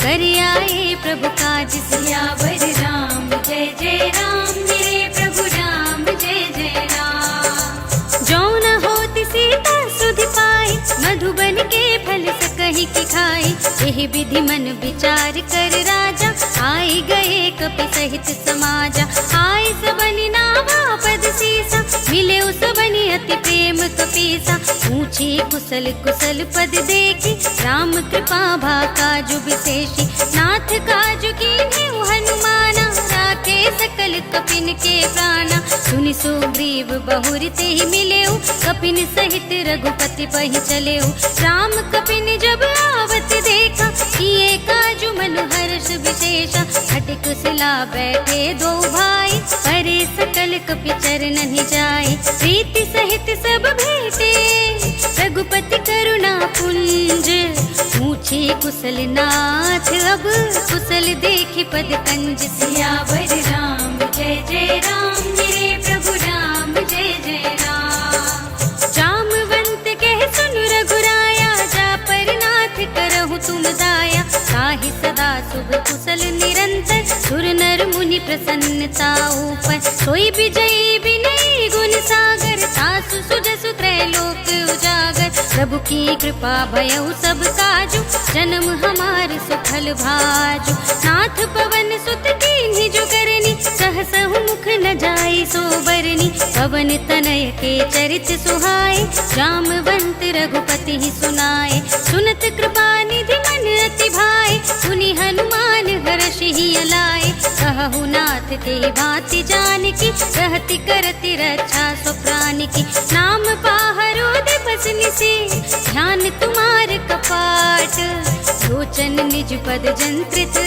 कर आए प्रभु काज। सियावर राम जय जय राम, मेरे प्रभु राम जय जय राम। जो न होति सीता सुधि पाई, मधुबन के फल सकहि की खाई। एहि विधि मन विचार कर राजा, आई गए कपि सहित समाजा। आय सबनि नावा पद सीसा, मिले सबनि अति प्रेम कपीसा। पूछे कुशल कुशल पद देखी, राम कृपा भा काजु विशेषी। नाथ काजु कीन्हे हनुमाना, राखे सकल कपिन के प्राणा। सुनि सुग्रीव बहुरि तेहि मिलेउ, कपिन सहित रघुपति पहि चलेउ। राम कपिन जब आवत देखा, किए काजु मनु हर्ष विशेषा। हट कुशला बैठे दो भाई, परे सकल कपि चरणहि जाय। प्रीति सहित सब भेटे, रघुपति करुणा पुंज। पूछे कुशल नाथ अब, कुशल देखि पद कंज। सियावर राम जय जय राम, मेरे प्रभु राम जय जय राम। जामवंत कह सुन रघुराया, जा पर नाथ करहु तुम दाया। ताहि सदा शुभ कुशल निरंतर, सुर नर मुनि प्रसन्नता ऊपर। सोई विजयी विनयी गुण सागर, सासु सुजसु त्रैलोक उजागर। प्रभु की कृपा भयउ सब काजु, जन्म हमार सुखल भाजु। नाथ पवन सुत कीन्ही जो करनी, सहसहु मुख न जाई सो बरनी। पवन तनय के चरित सुहाए, जामवंत रघुपति ही सुनाए। सुनत कृपा निधि मन अति भाए, सुनि हनुमान हर्षि ही अलाए। कहु नाथ ते भांति जानकी, रहति करति रक्षा सो प्राण की। नाम पाहरो दिवस निशि, ध्यान तुम्हार कपाट। लोचन निज पद जंत्रित,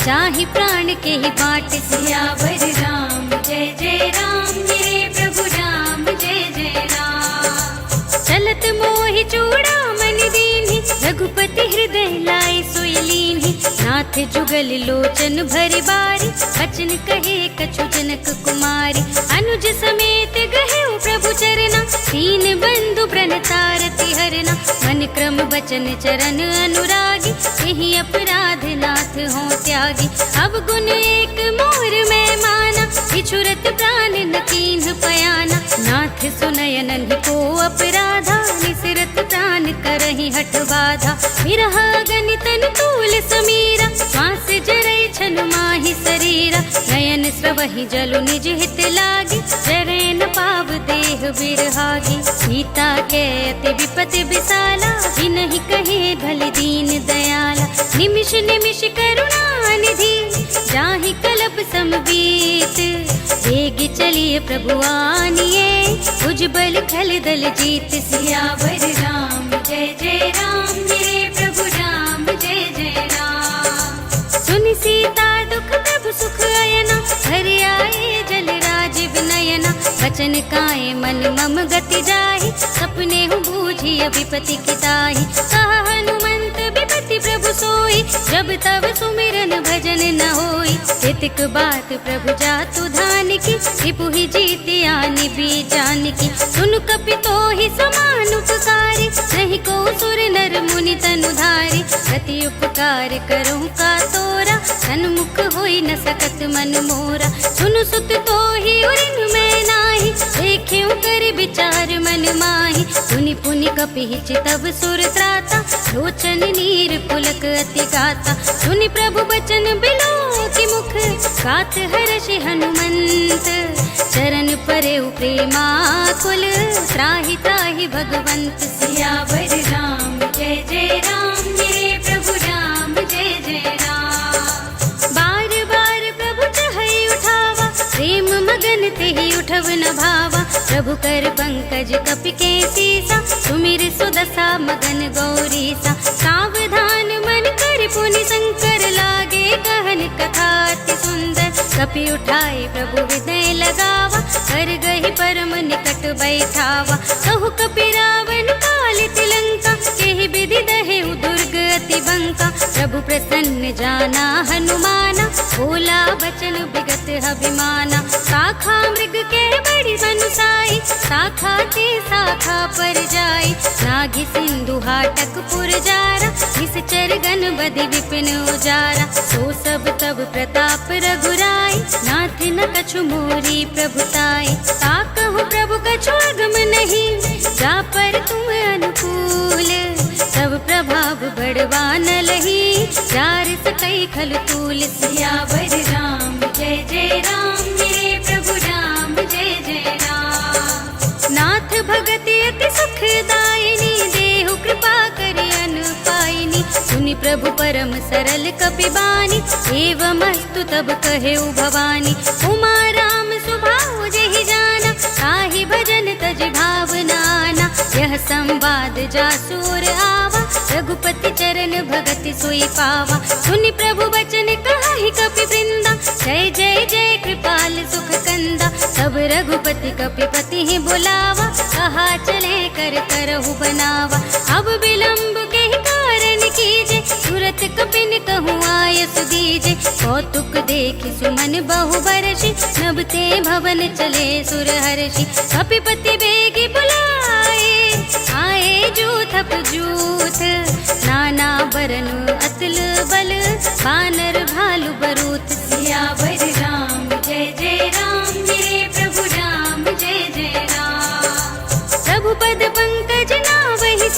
चाहि प्राण के ही बाट। सियावर राम जय जय राम, मेरे प्रभु राम जय जय राम। चलत मोहि चूड़ामणि दीन्हि, रघुपति हृदय लाए सोई लीन्हि। नाथ जुगल लोचन भरि बारी, बचन कहे कछु जनक कुमारी। अनुज समेत गहेउ प्रभु चरना, दीन बंधु प्रणतारति हरना। मन क्रम बचन चरण अनुरागी, यही अपराध नाथ हो त्यागी। अब गुण एक मोर में माना, बिछुरत प्राण न कीन्ह पयाना। नाथ सुनय नन्हि को अपराधा, निसरत प्राण करहि हठ बाधा। विरह गणित तूल समीरा, श्वास जरई छन माहि शरीरा। नयन स्रवहि जलु निज हित लागी, जरै न पाव देह बिरहागी। सीता के अति विपति विसाला, बिनहि कहे भल दीन दयाला। निमिष निमिष करुणा निधि, जाहि कलप समबीत। वेग चलिए प्रभु आनिए, उज्जवल खल दल जीत। सियावर राम जय जय राम, मेरे प्रभु राम जय जय राम। सुनि सीता दुख प्रभु सुख अयना, हरि आए जल राजीव नयना। बचन काए मन मम गति जाहि, सपने हूँ बूझी विपति की ताहि। कहा हनुमंत विपति प्रभु सोई, जब तब सुमिरन भजन न होई। तितिक बात प्रभु जातु धान की, रिपु ही जीति आनि भी जान की। सुन कपि तोहि समान उपकारी, नहीं को सुर नर मुनि तनुधारी। प्रति उपकार करहु का तोरा, सन्मुख होई न सकत मन मोरा। सुनु सुत तोहि उरिन में नाही, देखेउ कर विचार मन माही। पुनि पुनि कपि चितव सुर त्राता, लोचन नीर पुलक अति गाता। सुनि प्रभु बचन बिलो की मुख, गात हर्षि हनुमंत। चरण परेउ प्रेमाकुल, त्राहि त्राहि भगवंत। सियावर राम जय जय राम, मेरे प्रभु राम जय जय राम। बार बार प्रभु चहई उठावा, प्रेम मगन तेहि उठव न भावा। प्रभु कर पंकज कपि के सीसा, सुमिर सुदशा मगन गौरीसा। सावधान मन कर पुनि शंकर लागे, कहन कथा अति सुंदर। कपि उठाए प्रभु हृदय लगावा, कर गहि परम निकट बैठावा। कहु कपि रावण काल तिलंका, केहि विधि दहेउ दुर्ग अति बंका। प्रभु प्रसन्न जाना हनुमाना, बोला बचन विगत अभिमाना। शाखा मृग के बड़ी बनुसाई, शाखा ते शाखा पर जाई। नागि सिंधु हाटक पुर जारा, निश्चर गण बधि विपिन उजारा। सो सब तब प्रताप रघुराई, नाथ न कछु मोरी प्रभुताई। ताकहु प्रभु कछु अगम नहीं, जा पर तुम अनुकूल। सब प्रभाव बड़वान लही, जार सकई खल तूल। सियावर राम जय जय राम, मेरे प्रभु राम जय जय राम। नाथ भगति अति सुखदायिनी, देहु कृपा करि अनुपायिनी। सुनि प्रभु परम सरल कपि बानी, एवमस्तु तब कहेउ भवानी। उमा राम सुभाउ जेहि जाना, ताहि भजन तज भावनाना। यह संवाद जासुर आवा, रघुपति चरण भगति सोई पावा। सुनि प्रभु बचन कहाहि कपि वृंदा, जय जय जय कृपाल सुख कंदा। सब रघुपति कपि पति ही बुलावा, कहा चले कर करहु बनावा। अब विलंब के कारण कीजे, तुरत कपिन कहूँ आयस दीजे। कौतुक देखि सुमन बहु बरषि, नभते भवन चले सुर हर्षि। कपिपति बेगी बुलाए, आए जूथप जूथ। नाना बरन अतुल बल, बानर भालु बरूथ। सियावर राम जय जय राम, मेरे प्रभु राम जय जय राम। प्रभु पद पंकज नावहि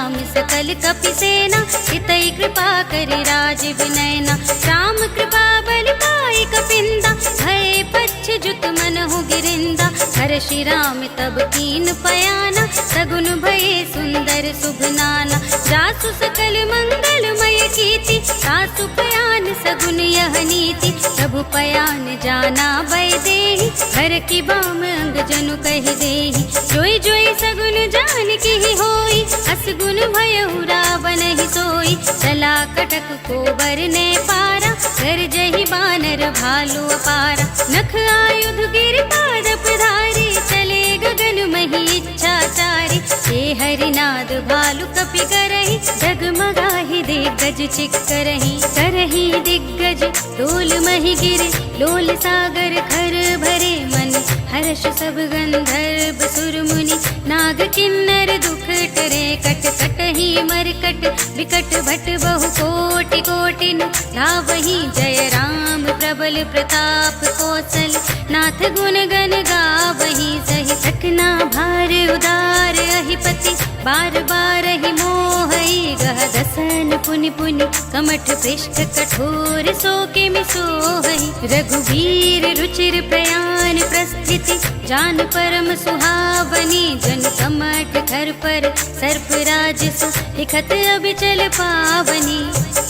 राम सकल कपि सेना, हितै कृपा करि राजीव नयना। राम कृपा बल पाई कपिंदा, भय पच्छ्युत मनहु गिरिंदा। हर्षि राम तब कीन पयाना, सगुन भये सुंदर शुभ नाना। जासु सकल मंगलमय कीर्ति, तासु पयान सगुन यह नीति। प्रभु पयान जाना भय देहि, हर की बाम अंग जनु कहि देहि। जोई जोई सगुन जान की होई, अस गुण भयउ रावण ही सोई। चला कटक को बरने पारा, कर जहि बानर भालु अपारा। नख आयुध गिर पाद पधारी, चले गगन मही इच्छाचारी। हे हरिनाद भालु कपि करहि, डगमगाहि दिग्गज चिक्करहि। करहि दिग्गज डोल मही गिरे, लोल सागर खर भरे मन। हर्ष सब गंधर्व सुर मुनि, नाग किन्नर दुख टरे। कट कटहि मरकट विकट भट बहु कोटि कोटिन। गावहि जय राम प्रबल प्रताप कौशल, नाथ गुण गण गावहि सहि। सकना भार उदार अहिपति, बार बार ही मोहई। गह दसन पुनि पुनि, कमठ पृष्ठ कठोर सोके मिसोहई। रघुवीर रुचिर प्रयाण प्रस्थिति, जान परम सुहावनी। जन कमठ घर पर सर्प राज सु, लिखत अबिचल पावनी।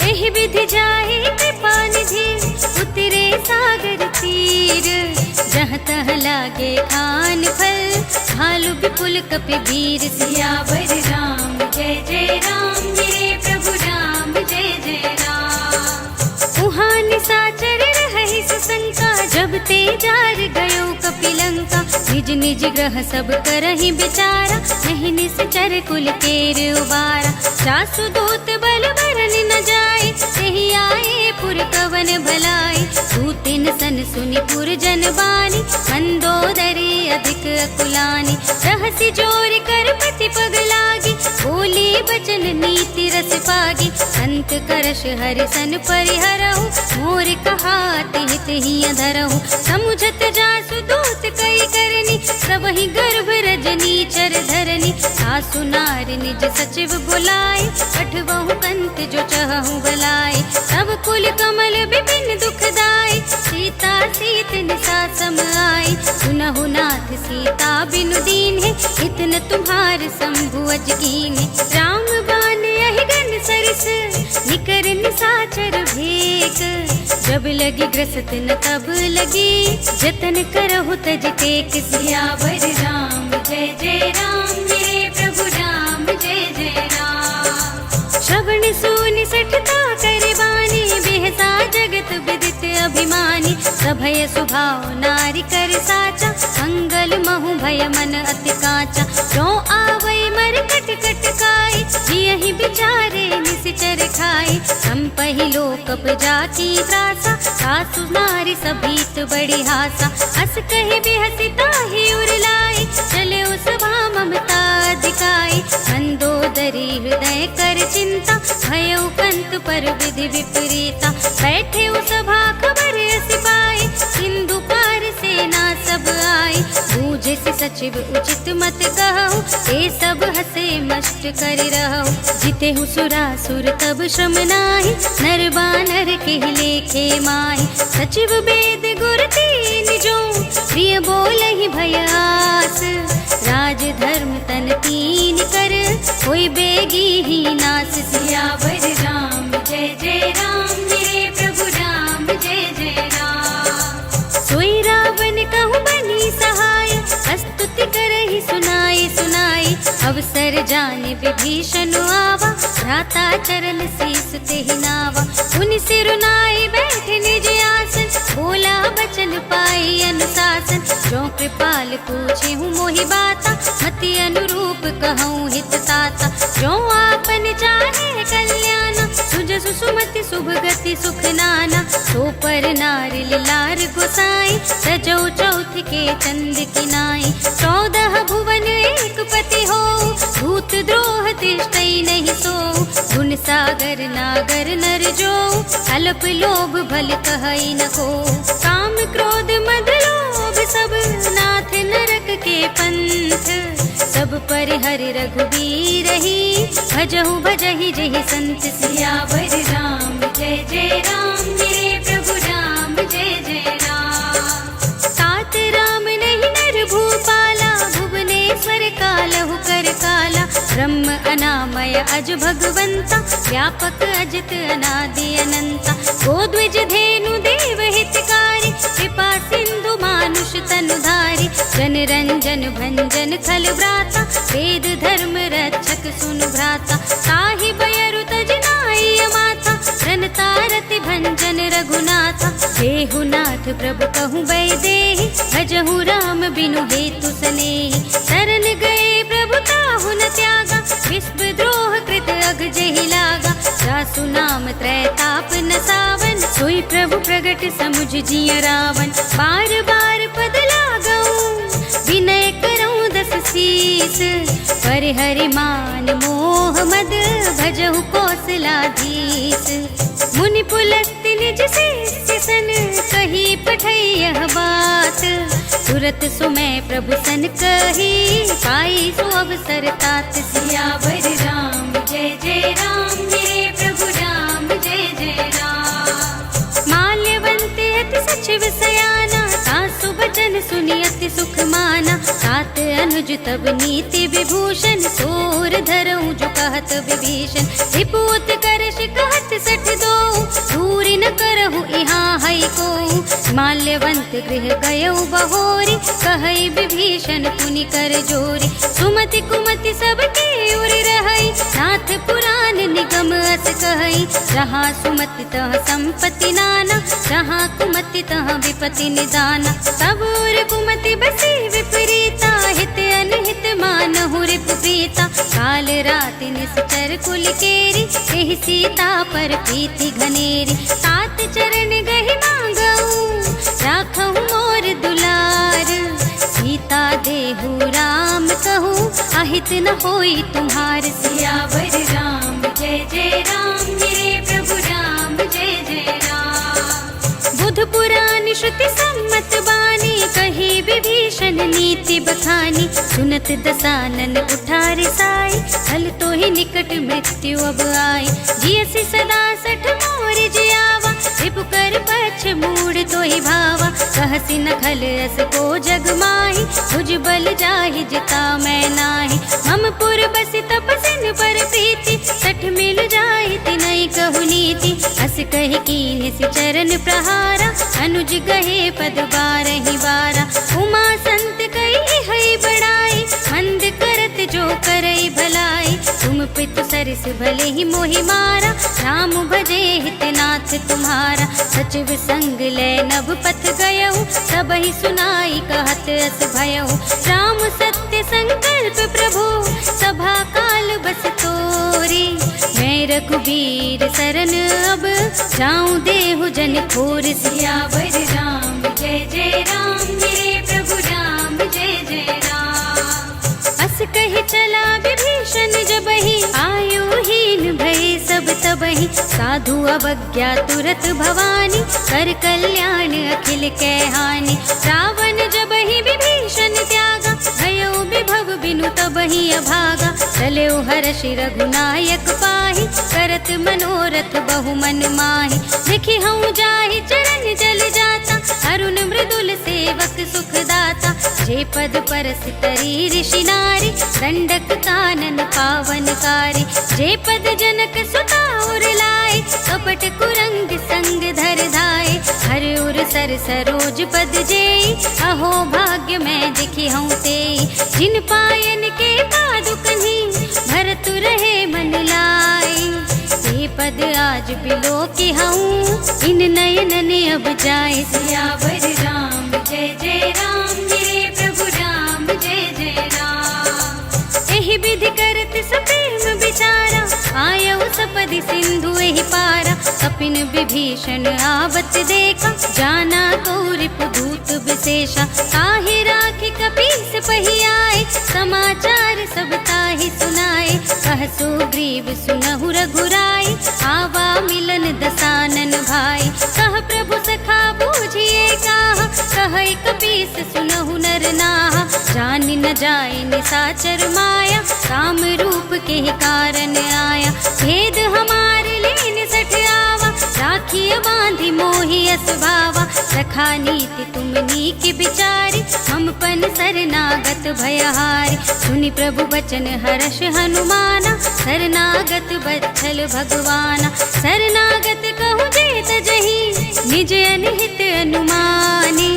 एहि विधि जाहि कृपा निधि, उतरे सागर तीर। जहाँ तहाँ लागे खान फल, भालु विपुल कपि वीर। सियावर राम जय जय राम, मेरे प्रभु राम जय जय राम। उहाँ निशाचर रहहि सुशंका, जब ते जार गयो कपिलंका। निज निज ग्रह सब करहि विचारा, नहीं निश्चर कुल केर उबारा। जासु दूत बल बरन न जाए, तेहि आए पुर कवन भलाई। दूतिन सन सुनि पुर जन बानी, मंदोदरी अधिक अकुलानी। रहसि जोर कर पति पग लागी, बोली बचन नीति रस पागी। अंत करश हरि सन परिहरहु, मोर कहाति हित ही धरहु। समुझत जासु दूत कई करनी, सबहि गर्भ रजनी चर धरनी। सासु नार निज सचिव बुलाए, पठबहु कंत जो चहु बलाए। तब कुल कमल विपिन दुखदाई, सीता सीत निसा सम आई। सुनहु नाथ सीता बिनु दीन्हे, इतन तुम्हार शंभु अज कीन्हे। राम बान यहि गन सरिस, निकर निसाचर भेक। जब लगी ग्रसत न तब लगी, जतन करहु तज टेक। सियावर राम जय जय राम, मेरे प्रभु राम जय जय राम। श्रवण सुनि सठता कर बानी, बेहसा जगत विदित अभिमानी। सभय स्वभाव नारी कर साचा, मंगल महु भय मन अति काचा। जो आवै मर कट कट काई, जियहि विचारे निश्चर खाई। संपहि लोक जाकी त्रासा, सासु नारी सभीत बड़ी हासा। अस कहि बिहसि ताहि उरलाई, चले सभा ममता दिखाई। मंदोदरी हृदय कर चिंता, भयउ कंत पर विधि विपरीता। बैठे सभा खबर सिपाही, सिंधु पार सेना सब आई। बूझे से सचिव उचित मत कहु, ये सब हसे मस्त कर रहु। जिते हु सुरासुर तब श्रम नाही, नर बानर के लेखे माही। सचिव वेद गुर तीन जो, प्रिय बोलहि भय आस। राज धर्म तन तीन कर, होई बेगी ही नास। सियावर राम जय जय राम, मेरे प्रभु राम जय जय राम। सोई रावण कहु बनी सहाय, स्तुति करहि सुनाई सुनाई। अवसर जाने विभीषण आवा, भ्राता चरण शीस तेहि नावा। मुनि सिरुनाई बैठे निज आसन, बोला बचन पाई अनुशासन। जो कृपाल पूछे हूँ मोहि बाता, मति अनुरूप कहूँ हित ताता। जो आपन चाहे कल्याण, सुजसु सुमति शुभ गति सुख नाना। तो पर नारी लार गोसाई, सजौ चौथ के चंद की नाई। 14 भुवन एक पति हो, भूत द्रोह तिष्ठई नहीं सो। गुण सागर नागर नर जो, अल्प लोभ भल कहई न को। काम क्रोध मद लोभ सब, नाथ नरक के पंथ। सब सब पर हरि रघुबीर ही, भजहु भजहि जेहि संत सियावर राम। जय जय राम मेरे प्रभु राम, जय जय राम। सात राम नहीं नर भूपाला, भुवनेश्वर कालहु कर काला। ब्रह्म अनामय अज भगवंता, व्यापक अजित अनादि अनंता। गोद्विज धेनु देव हितकारी, कृपा सिंधु मानुष तनुधारी। जन रंजन भंजन खल व्राता, वेद धर्म रक्षक सुनु भ्राता। ताहि बयरु तज नाई माथा, रनता रति भंजन रघुनाथा। देहु नाथ प्रभु कहूँ बैदेहि, भजहु राम बिनु हेतु सनेहि। शरण गए प्रभु ताहु न त्यागा, विश्व द्रोह कृत अग जेहि लागा। जासु नाम त्रैताप न सावन, सोई प्रभु प्रगट समुझ जिय रावण। बार बार पद लागऊं, विनय करऊं दस शीस। पर हरि मान मोह मद, भजहु कौशलाधीश। मुनि पुलस्त्य निज शिष्य सन, कही पठई यह बात। तुरत सुमय प्रभु सन कही, पाई सो अवसर तात। सियावर राम जय जय राम मेरे प्रभु राम, जय जय राम। माल्यवंत अति सचिव सयाना, सासु बचन सुनि अति सुख माना। सात अनुज तब नीति विभूषण, सोर धरऊं जो कहत विभीषण। रिपुत करश कहत सठ दो, दूरि न करहु इहाँ हई को। माल्यवंत गृह गयऊ बहोरी, कहई विभीषण पुनि कर जोरी। सुमति कुमति सबके उर रहई, नाथ पुराण निगम अस कहई। जहाँ सुमति तह संपत्ति नाना, जहाँ कुमति तह विपत्ति निदाना। तब उर कुमति बसी विपरीता, हित अनहित मानहु रिपु प्रीता। काल राति निश्चर कुल केरी, एहि सीता पर प्रीति घनेरी। सात चरण गहि मांगऊं, राखहु मोर दुलार। सीता देहु राम कहूँ, अहित न होई तुम्हार। सियावर राम जय जय राम मेरे प्रभु राम, जय जय राम। बुध पुराण श्रुति सम्मत बानी, कही विभीषण नीति बखानी। सुनत दसानन उठार साई, हल तो ही निकट मृत्यु अब आई। जियसि सदा सठ मोर जियावा, रिपु कर पछ मूड तो ही भावा। कहसि न खल अस को जग माही, भुज बल जाहि जिता मैं नाही। मम पुर बसि तपसिन पर प्रीति, सठ मिल जाहि तिनहि कहु नीति। अस कहि कीन्हि सि चरण प्रहारा, अनुज गहे पद बारहि बारा। उमा संत कही हई बड़ाई, मंद करत जो करई भलाई। तुम पितु सरिस भले ही मोहि मारा, राम भजे हितनाथ तुम्हारा। सचिव संग ले नभ पथ गयऊ, सबहि सुनाई कहत अस भयऊ। राम सत्य संकल्प प्रभु, सभा काल बस तोरी। मैं रघुबीर सरन अब, जाऊं देहु जन खोर। सियावर राम जय जय राम मेरे प्रभु राम, जय जय राम। अस कहि चला विभीषण जबहि, आयुहीन भय सब तबहि। साधु अवज्ञा तुरत भवानी, कर कल्याण अखिल कै हानि। रावण जबहि विभीषण त्यागा, भयो विभव बिनु तबहि अभागा। चलेउ हर्षि रघुनायक पाहि, करत मनोरथ बहु मन माहि। देखि हऊँ जाहि चरण जल जाता, अरुण मृदुल सेवक सुखदाता। जे पद परस तरी ऋषि नारी, दंडक कानन पावनकारी। जे पद जनक सुता उर लाए, कपट कुरंग संग धर धाए। हर उर सर सरोज पद जेई, अहो भाग्य मैं दिखी हूँ तेई। जिन पायन के पादुकन्हि, भरतु रहे मन लाई। ये पद आज बिलो की हूँ, इन नयनन अब जाए। सियावर राम जय जय राम मेरे प्रभु राम, जय जय राम। एहि विधि करत सप्रेम विचारा, आयऊ सपदि सिंधु एहि पारा। कपिन विभीषण आवत देखा, जाना को रिपु दूत विशेषा। ताहि राखि कपीस पहि आए, समाचार सब ताहि सुनाए। कह सुग्रीव सुनहु रघुराई, आवा मिलन दसानन भाई। कह प्रभु सखा बूझिए काहा, कहै कपीस सुनहु नर नाहा। जानि न जाए निशाचर माया, राम रूप के ही कारण आया। भेद हमारे लेन सठ आवा, राखिय बांधी मोहि अस भावा। सखा नीति तुम नीक बिचारी, हम पन शरणागत भयहारी। सुनि प्रभु बचन हर्ष हनुमाना, शरणागत बत्सल भगवाना। शरणागत कहूँ जेत जही, निज अनहित अनुमानी।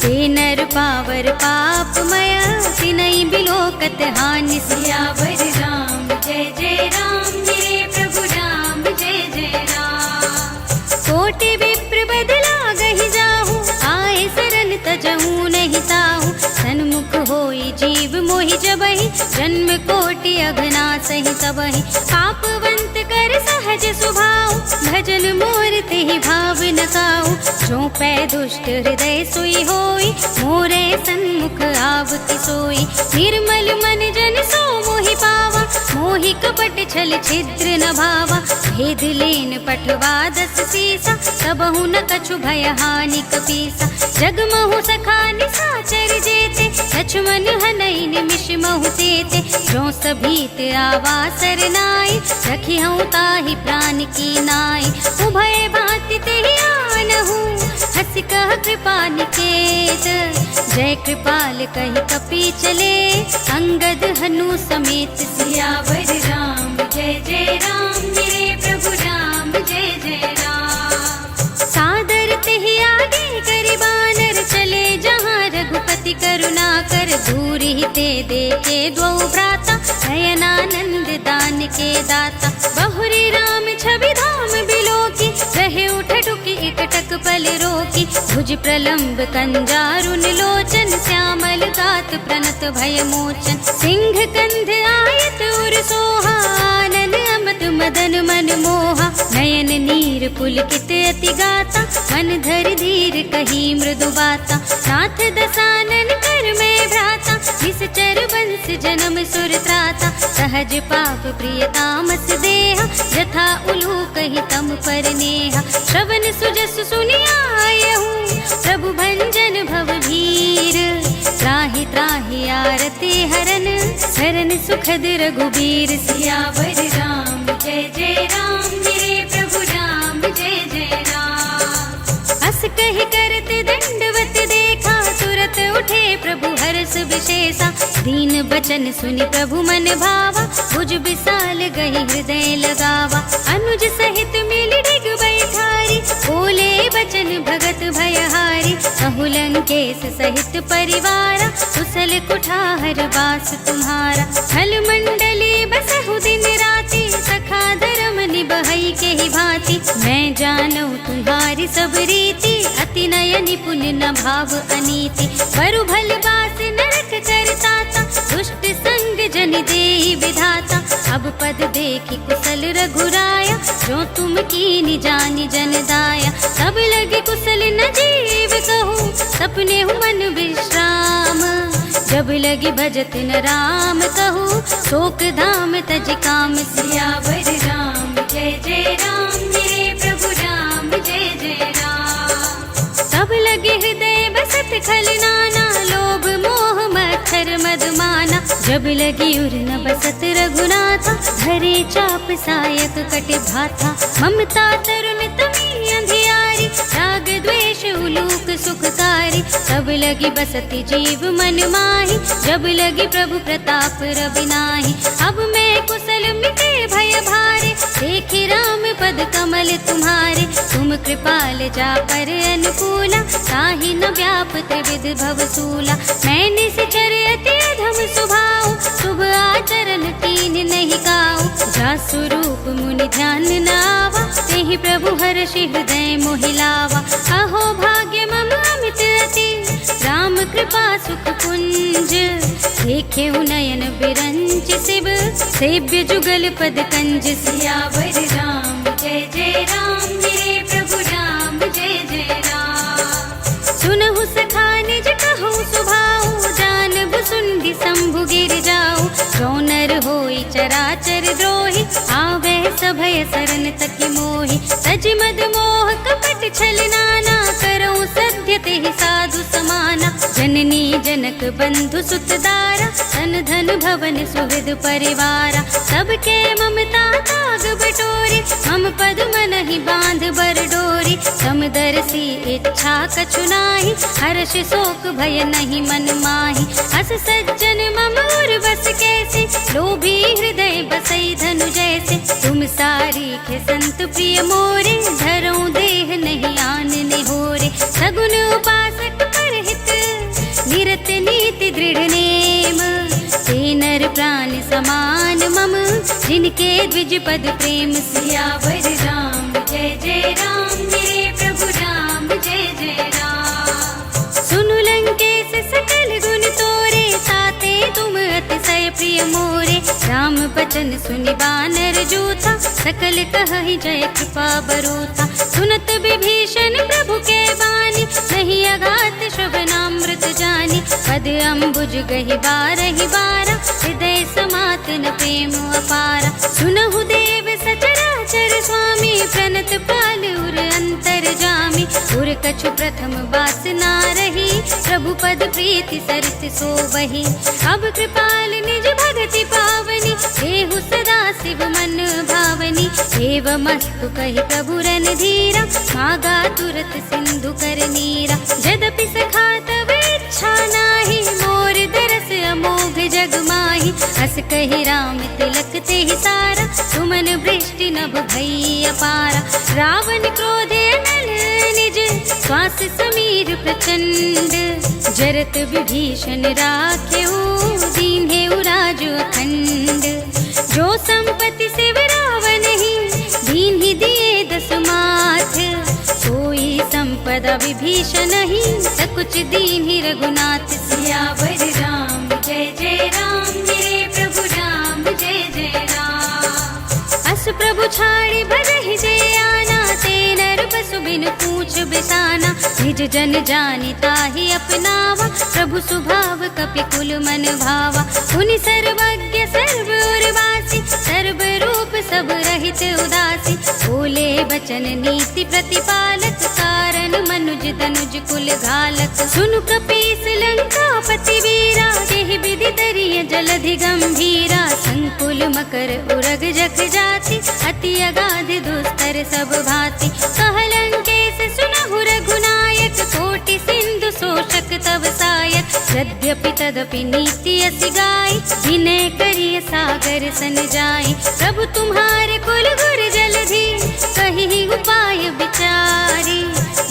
ते नर पावर पापमय, तिनहि बिलोकत हानि। सियावर राम जय जय राम, मेरे प्रभु राम जय जय राम। कोटि विप्र बदला गहि जाहू, आए शरण तजहू नहीं ताहू। सन्मुख होई जीव मोहि जबहि, जन्म कोटि अघना सहि सबहि। पापवंत कर सहज स्वभाव, भजन मोर तेहि भाव न काहू। जो पै दुष्ट हृदय सोई होई, मोरे सन्मुख आवति सोई। निर्मल मन जन सो मोहि पावा, मोहि कपट छल छिद्र न भावा। भेद लेन पठवा दस सीसा, सबहु न कछु भय हानि कपीसा। जगमहु सखा निशाचर जेते, लक्ष्मण हनई निमिष महु तेते। जो सभीत आवा सरनाई, रखिहउँ ताहि प्राण की नाई। उभय भांति तेहि आनहु, हँसि कह कृपा निकेत। जय कृपाल कहि कपि चले, अंगद हनु समेत। सियावर राम जय जय राम, मेरे प्रभु राम जय जय राम। सादर तेहि आगे करि बानर, चले जहाँ रघुपति करुणा कर। दूर ही ते देखे द्वौ भ्राता, नयनानंद दान के दाता। बहुरी राम छवि धाम बिलोकी, रहे उठ टुकी एकटक पल रोकी। भुज प्रलंब कंजारुन लोचन, श्यामल गात प्रणत भय मोचन। सिंह कंध आयत उर सोहा, आनन अमत मदन मन मोहा। नयन नीर पुलकित अति गाता, मन धर धीर कही मृदु बाता। नाथ दसानन कर में भ्राता, निश्चर वंश जन्म सुर त्राता। सहज पाप प्रिय तामस देहा, जथा उलूक ही तम पर नेहा। श्रवण सुजस सुनियायहु, प्रभु भंजन भव भीर। त्राहि त्राहि आरती हरन, शरण सुखद रघुबीर। सियावर राम जय जय राम, मेरे प्रभु राम जय जय राम। अस कहि करत दंडवत देखा, तुरत उठे प्रभु हर्ष विशेषा। दीन बचन सुनि प्रभु मन भावा, भुज विशाल गहि हृदय लगावा। अनुज सहित मिल डिग बैठारी, बोले बचन भगत भयहारी। कहु लंकेश सहित परिवारा, कुशल कुठार बास तुम्हारा। खल मंडली बसहु दिन राति, सखा धर्म निबहई के ही भांति। मैं जानू तुम्हारी सब रीति, अति नय निपुण न भाव अनीति। बरु भल बास नरक करताता, दुष्ट संग जन देहि विधाता। अब पद देखि कुशल रघुराया, जो तुम कीनि जानि जन दाया। सब लगे कुशल न जीव कहूँ, सपने हूँ मन विश्राम। जब लगी भजत न राम कहूँ, शोक धाम तज काम। सियावर राम जय जय राम, मेरे प्रभु राम जय जय राम। सब लगे हृदय बसत खल नाना, लोभ मोह मच्छर मदमाना। जब लगी उर न बसत रघुनाथा, धरे चाप सायक कटे भाथा। ममता तरुण तमी अंधियारी, राग द्वेष उलूक सुखकारी। तब लगी बसती जीव मन माही, जब लगी प्रभु प्रताप रवि नाही। अब मैं कुशल मिटे भय भारे, देखि राम पद कमल तुम्हारे। तुम कृपाल जा पर अनुकूला, ताहि न व्याप त्रिविध भवसूला। मैंने सिचर अति अधम सुभाव, शुभ आचरण कीन नहीं गाओ। जा स्वरूप मुनि ध्यान न आवा, तेहि प्रभु हर्षि हृदय मोहि लावा। अहो भाग्य मम अमित अति, राम कृपा सुख कुंज। देखे नयन बिरंच शिव, सेव्य जुगल पद कंज। सियावर राम जय जय राम, मेरे प्रभु राम जय जय राम। सुनहु सखा निज कहूँ सुभाऊ, जानबु सुनहि शंभु गिर जाऊ। जो नर होई चराचर द्रोही, आवे सभय शरण तकि मोहि। तज मद मोह कपट छल नाना, करऊँ सत्य तेहि साधु समाना। जन जननी जनक बंधु सुतदारा, धन धन भवन सुहृद परिवारा। सबके ममता ताग बटोरी, मम पद मनहि बांध बर डोरी। समदर्शी इच्छा कछु नाही, हर्ष शोक भय नहीं मन माही। अस सज्जन मम उर बस कैसे, लोभी हृदय बसई धनु जैसे। तुम सारीखे संत प्रिय मोरे, धरऊं देह नहीं आन निहोरे। सगुन उपासक परहित, निरत नीति दृढ़ नेम। ते नर प्राण समान मम, जिनके द्विज पद प्रेम। सियावर राम जय जय राम, मेरे प्रभु राम जय जय राम। सुनु लंकेश सकल गुण तोरे, ताते तुम अतिशय प्रिय मोरे। राम बचन सुनि बानर जोता, सकल कहहि जय कृपा बरोता। सुनत विभीषण प्रभु के बानी, नहीं अघात श्रवणामृत जानी। पद अम्बुज गहि बारहि बारा, हृदय समातन प्रेम अपारा। सुनहु देव सचराचर स्वामी, प्रणत पाल उर अंतर जामी। उर कछु प्रथम बास ना रही, प्रभु पद प्रीति सरित सोबहि। अब कृपाल निज भगति पावनी, देहु सदा शिव मन भावनी। एवमस्तु कहि प्रभु रणधीरा, मागा तुरत सिंधु कर नीरा। यद्यपि सखा तब इच्छा नाही, मोर दरस अमोघ जग माही। हस कहि राम तिलक तेहि सारा, सुमन वृष्टि नभ भई अपारा। रावण क्रोधे नल निज, श्वास समीर प्रचंड। जरत विभीषण राखेऊ, दीन्हेउ राज अखंड। जो संपत्ति शिव रावण ही, दीन्हि दिए दस माथ। सोई संपदा विभीषण ही, सकुच दीन्हि रघुनाथ। सियावर राम जय जय राम, मेरे प्रभु राम जय जय राम। अस प्रभु छाड़ि भजहि जे आना, ते नर पशु बिन पूछ बिसाना। निज जन जानि ताहि अपनावा, प्रभु स्वभाव कपि कुल मन भावा। मुनि सर्वज्ञ सर्व उर्वासी, सर्व रूप सब रहित उदासी। बोले बचन नीति प्रतिपालक, कारण मनुज तनुज कुल घालक। सुनु कपीस लंकापति वीरा, तेहि विधि तरिय जलधि गंभीरा। संकुल मकर उरग जग जाति, अति अगाध दुस्तर सब भांति। कहलंकेश सुनहु रघुनायक, कोटि सिंधु शोषक तव सायक। यद्यपि तदपि नीति असि गाई, विनय करिय सागर सन जाई। प्रभु तुम्हारे कुल गुर जलधि, कहि उपाय विचारी।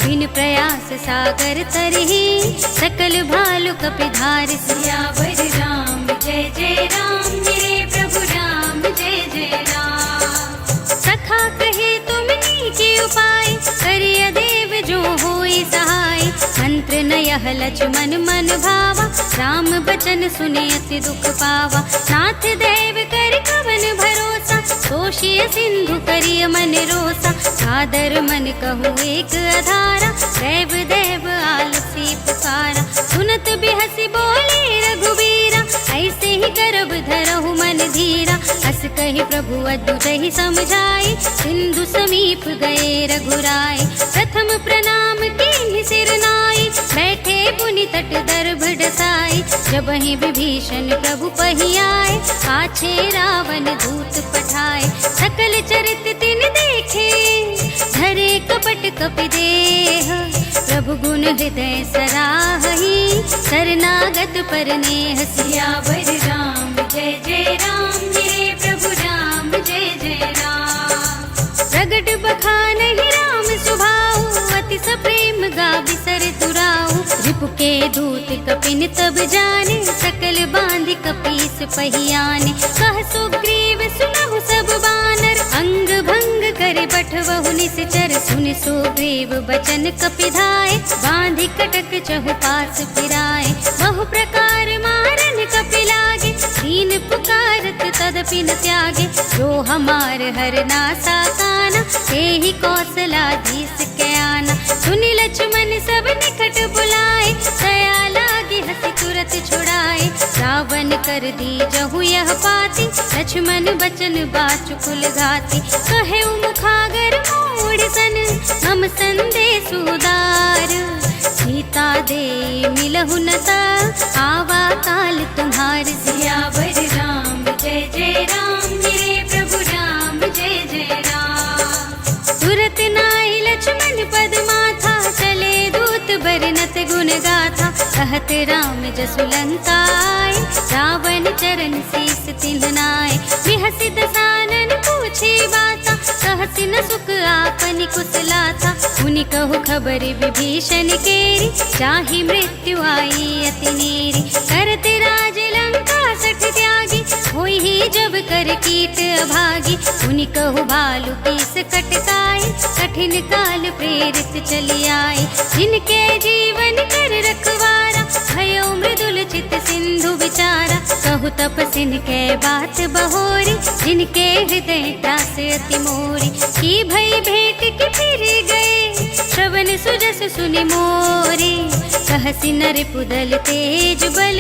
बिन प्रयास सागर तरहि, सकल भालु कपि धारि। सियावर राम जय जय राम, मेरे प्रभु राम जय जय राम। सखा कहे तुमनी के उपाय, करिय देव जो होई सहाय। मंत्र नयह लक्ष्मण मन भावा, राम बचन सुने अति दुख पावा। नाथ देव कर कवन भरोसा, तोषिय सिंधु करिय मन रोसा। सादर मन कहूँ एक अधारा, देव देव आलसी पुकारा। सुनत बिहसी बोले रघुवीरा, ऐसे ही करब धरहु मन धीरा। हस कहि प्रभु अद्भुत समझाई, सिंधु समीप गए रघुराय। प्रथम प्रणाम कीन्हि सिर नाई, बैठे पुनि तट दर्भ डसाई। जबहि विभीषण प्रभु पहि आए, पाछे रावण दूत पठाए। सकल चरित तिन देखे, धरे कपट कपि देह। प्रभु गुण हृदय सराहहि, शरणागत पर नेह। सियावर राम जय जय राम, मेरे प्रभु राम जय जय राम। प्रगट बखानहि राम सुभाऊ, अति सप्रेम गावि सर तुराऊ। रिपु के दूत कपिन तब जाने, सकल बांधि कपीस पहियाने। कह सुग्रीव सुनहु सब बानर, अंग भंग करे बठवहु निश्चर। सुनि सुग्रीव बचन कपिधाय, बांधि कटक चहु पास फिराए। बहु प्रकार मारन कपि लागे, दीन पुकारत तदपि न त्यागे। जो हमार हर नासा काना, तेहि कौशलाधीश के आना। सुनि लक्ष्मण सब निकट बुलाए, दया लागी हंसी तुरत छुड़ाए। रावण कर दी जहु यह पाती, लक्ष्मण बचन बाचुकुल घाती। कहे मुखागर मोड़ सन, हम संदेश उदार। सीता दे मिलहु न ता, आवा काल तुम्हार सियावर राम जय जय राम, मेरे प्रभु राम जय जय राम। तुरत नाई लक्ष्मण पद माथा, चले दूत बरनत गुण गाथा, कहत राम जसु लंका आए, रावण चरण शीस तिन्ह नाय। बिहसि दसानन पूछे बाता, कहसि न सुख आपनि कुशलाथा, मुनि कहु खबर विभीषण केरी, चाहि मृत्यु आई अति नेरी। करत राज लंका सठ त्यागी, होई ही जब कर कीट अभागी। मुनि कहु भालु कीस कटकाए, कठिन काल प्रेरित चली आए। जिनके जीवन कर रखवारा, भयो मृदुल चित सिंधु विचारा। कहु तपसिन के बात बहोरी, जिनके हृदय त्रास अति मोरी। की भई भेंट के फिर गए, श्रवण सुजस सुनि मोरे। कहसि नर पुदल तेज बल,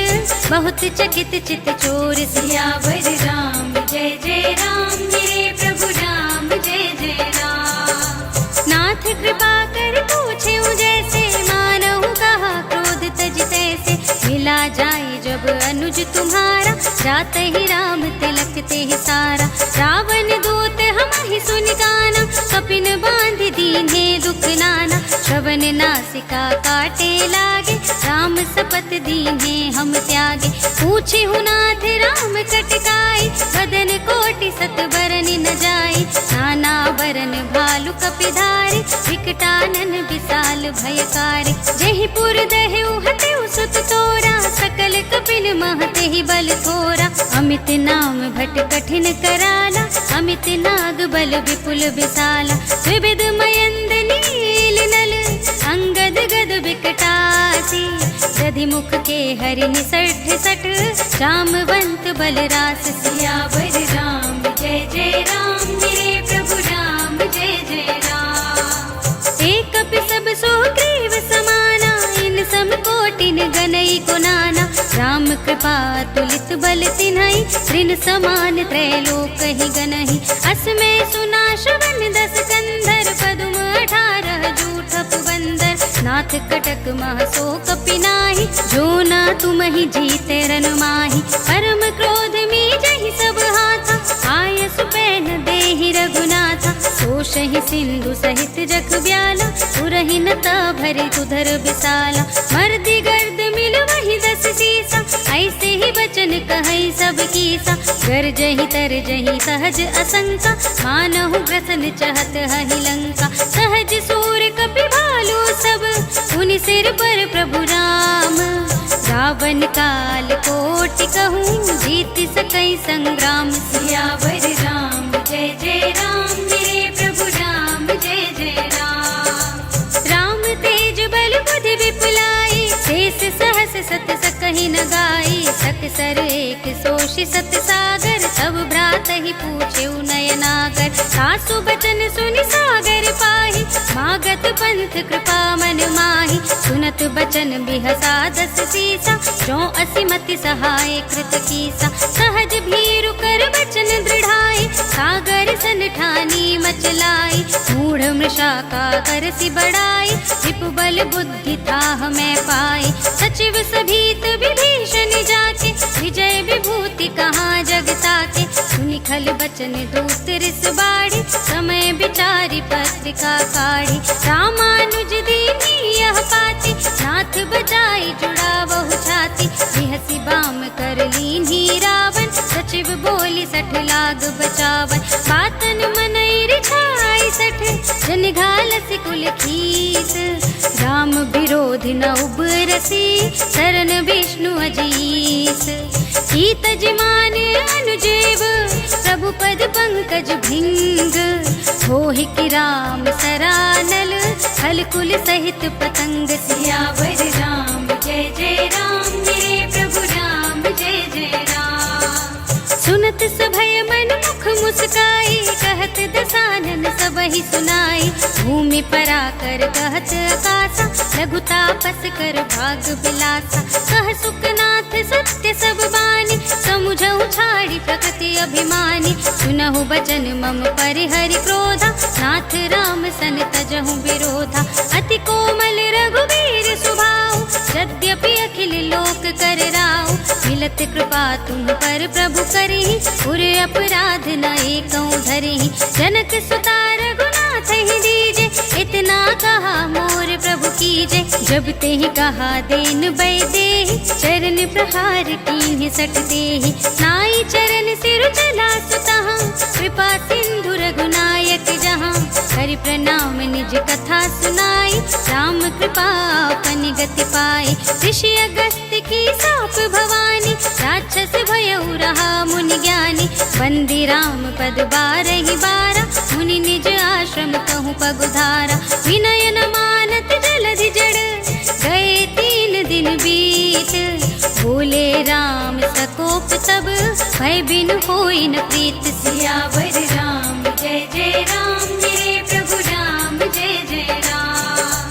बहुत चकित चित चोर। सियावर राम जय जय राम, मेरे प्रभु राम जय जय राम। नाथ कृपा कर पूछे जैसे, मानहु कहा क्रोध तज तैसे। मिला जाए जब अनुज तुम्हारा, जात ही राम तिलक ते सारा। रावण दूत हम ही सुन गाना, कपिन बांध दीन्हे दुख नाना। श्रवण नासिका काटे लागे, राम सपत दीन्हे हम त्यागे। पूछे नाथ राम कटकाई, बदन कोटि सत बरन न जाई। नाना बरन भालु कपिधारी, विकटानन विशाल भयकारी। जहि पुर दहेउ हतेउ सुत तोरा, सकल कपिन महते ही बल थोरा। अमित नाम भट कठिन कराला, अमित नाग बल विपुल विशाला। विविध मयंद नील नल, अंगद गद विकटासी। दधि मुख के हरि निसठ सठ, जामवंत बल रास। सियावर राम जय जय राम, मेरे प्रभु राम जय जय राम। एक कपि सब सो ग्रीव समाना, इन सम कोटिन गनई को नाना। राम कृपा तुलित बल तिन्हई, ऋण समान त्रैलोक ही गनहि। अस में सुना श्रवण दस कंधर, पदुम 18 जूठ पुबंदर। नाथ कटक मह सो कपि नाही, जो ना तुम ही जीते रन माही। परम क्रोध में जहि सब हाथा, आय सुपैन देहि रघुनाथा। सोषहि सिंधु सहित जग ब्याला, पुरहि नता भरि उधर विशाला। मर्दि गर्द मिल वही 10 सीसा, ऐसे ही बचन कहै सब कीसा। गरजहि तरजहि सहज असंका, मानहु ग्रसन चहत हहि लंका। सहज सूर कपि भालु सब, उनि सिर पर प्रभु राम। रावण काल कोटि कहूँ, जीत सकै संग्राम। सियावर राम जय जय राम, मेरे प्रभु राम जय जय राम। राम तेज बल बुद्धि विपुलाई, शेष सहस सत सकहि न गाई। सकसर एक सोषि सत सागर, सब भ्रात ही पूछे नयनागर। सासु बचन सुनि सागर पाहि, मागत पंथ कृपा मन माहि। सुनत बचन बिहसा 10 सीसा, जो असिमति सहाय कृत कीसा। सहज भीरु कर बचन दृढ़ाई, सागर सन ठानी मचलाई। मूढ़ मृषा का करसि बड़ाई, रिपु बल बुद्धि थाह मैं पाई। सचिव सभीत विभीषण जाके, विजय विभूति कहाँ जगता के। सुनि खल बचन दूत रिस बाड़ी, समय विचारी पत्रिका काढ़ी। रामानुज दीनी यह पाती, नाथ बजाई जुड़ा बहु छाती। बिहसि बाम कर लीन्ही रावण, सचिव बोली 60 लाग बचावन। बातन मनई रिझाई 60, जन घालसि कुल खीस। राम विरोध न उबरसी, शरण विष्णु अजीस। कीत जिमान अनुजेव, प्रभु पद पंकज भिंग। होहि कि राम सरानल, खल कुल सहित पतंग। सियावर राम जय जय राम, मेरे प्रभु राम जय जय राम। सुनत सभय मन मुख मुस्काई, कहत दसानन सबहि सुनाई। भूमि पराकर कहत आकाशा, लघु तापस कर भाग बिलासा। कह सुखनाथ सत्य सब बानी, समुझहु छाड़ी प्रकृति अभिमानी। सुनहु बचन मम परिहरि क्रोधा, नाथ राम सन तजहु विरोधा। अति कोमल रघुवीर सुभाऊ, यद्यपि अखिल लोक कर राव, मिलत कृपा तुम पर प्रभु करहि, उर अपराध न एकौ धरहि। जनक सुता रघुनाथ ही दीजे, इतना कहा मोर प्रभु कीजे। जब ते ही कहा देन बै देहि, चरण प्रहार कीन्हि सट देहि। नाई चरण सिर चला सुतहाँ, कृपा सिंधु रघुनायक जहाँ। हरि प्रणाम निज कथा सुनाई, राम कृपा अपन गति पाई। ऋषि अगस्त की साप भवानी, राक्षस भयउ रहा मुनि ज्ञानी। बंदी राम पद बारहि बारा, मुनि निज आश्रम कहूँ पगुधारा। विनय न मानत जलधि जड़, गए 3 दिन बीत। बोले राम सकोप तब, भय बिनु होई न प्रीत। सियावर राम जय जय राम, मेरे प्रभु राम जय जय राम।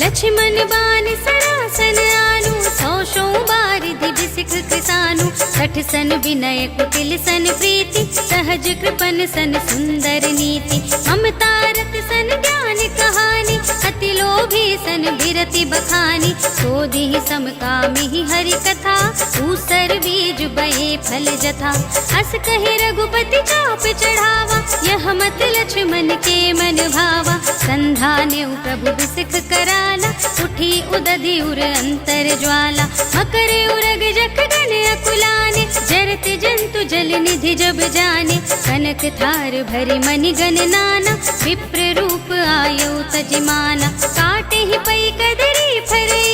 लक्ष्मण बान सरासन आनु, 100 बारिधि बिसिख कृसानु। 60 सन विनय कुटिल सन प्रीति, सहज कृपन सन सुंदर नीति। ममता रत सन ज्ञान कहानी, अति लोभी सन बिरति बखानी। क्रोधि समकामी हरि कथा, ऊसर बीज बहे फल जथा। अस कहे रघुपति चाप चढ़ावा, यह मत लक्ष्मण के मन भावा। संधान्यु प्रभु बिसिख कराला, उठी उदधि उर अंतर ज्वाला। मकर उरग जख गण अकुलाने, जरत जंतु जल निधि जब जाने। कनक थार भरि मनि गण नाना, विप्र रूप आयु तजमाना। काटे ही पै कदरी फरई,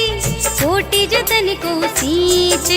कोटि जतन को सींच।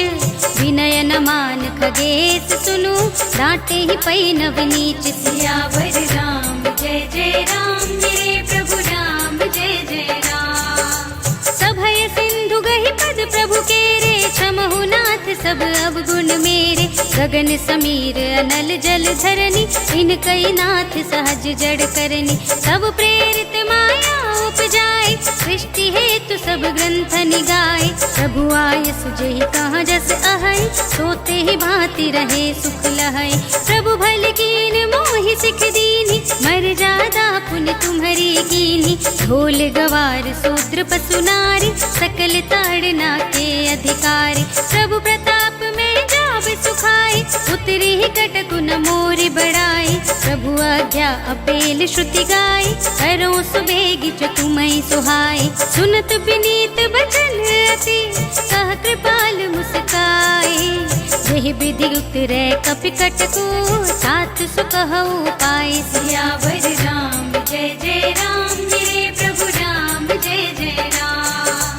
विनय न मान खगेश सुनु, डांटे ही पै नवनीच। सियावर राम जय जय राम, मेरे प्रभु राम जय जय राम। सभय सिंधु गहि पद प्रभु केरे, क्षमहु नाथ सब अवगुण मेरे। गगन समीर अनल जल धरनी, इनकई नाथ सहज जड़ करनी। सब प्रेरित माया उपजाए, सृष्टि हेतु सब ग्रंथ निगाए। प्रभु आयस जेहि कहाँ जस अहै, सोते ही भांति रहे सुख लहै। प्रभु भल कीन मोहि सिख दीन्हि, मर जादा पुन तुम्हरी कीन्हि। ढोल गवार शूद्र पशु नारी, सकल ताड़ना के अधिकारी। प्रभु प्रताप में जाब सुखाई, उतरी ही कटकु न मोरि बड़ाई। प्रभु आज्ञा अपेल श्रुति गाई, करो सुबेगी जो तुम्हें सुहाई। सुनत विनीत बचन अति, कह कृपाल मुस्काई। यही विधि उतरे कपि कटकु, साथ सुकहु पाई। सियावर राम जय जय राम, मेरे प्रभु राम जय जय राम।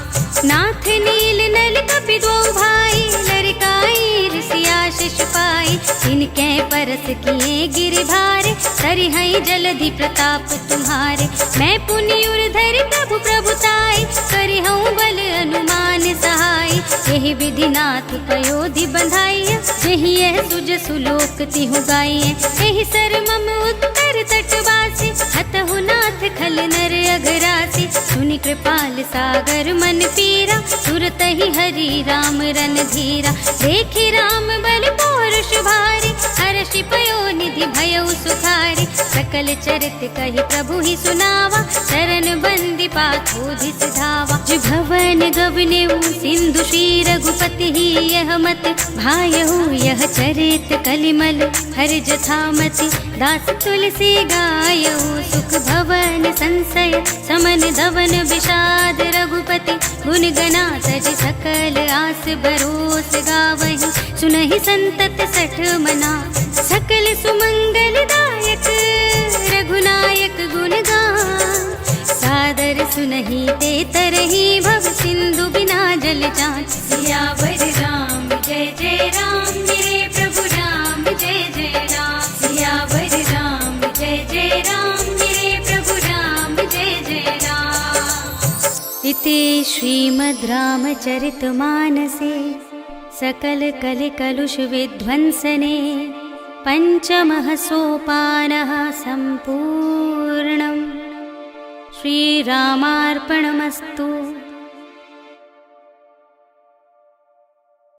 नाथ नील नल कपि दो भाई, लड़काई ऋषिया शिष पाई। इनके परस किए गिरधारे, सरिहै जलधि प्रताप तुम्हारे। मैं पुनि उर्धरि प्रभु प्रभुताई, करिहऊँ बल अनुमान सहाय। यही विधि नाथ पयोधि बंधाइय, यही यह सुज सुलोक तिहु गाइए। यही सर मम उत्तर तटवासी, हतहु नाथ खल नर अघरासी। सुनि कृपाल सागर मन पीरा, सुरत ही हरि राम रन धीरा। देखि राम बल पौरुष भारी, हर्षि पयो निधि भयउ सुखारी। सकल चरित कहि प्रभु ही सुनावा, शरण बंदी पाथोधि सिधावा। भवन गवनेउ सिंधु श्री रघुपति ही, यह मत भायहु यह चरित कलिमल हर जथामति। दास तुलसी गायहु, सुख भवन संशय समन धवन विषाद। रघुपति गुण गना तज सकल आस बरोस गावहि। सुनहि संतत सठ मना, सकल सुमंगल दायक। रघुनायक गुण गान, सादर सुनहि ते तरहि। भव सिंधु बिना जल जात। सियावर राम जय जय राम, मेरे प्रभु राम जय जय राम। सियावर राम जय जय राम, मेरे प्रभु राम जय जय राम। इति श्रीमद् रामचरितमानसे सकल कलि कलुष विध्वंसने, पंचमः सोपानः सम्पूर्णम्। श्रीरामार्पणमस्तु।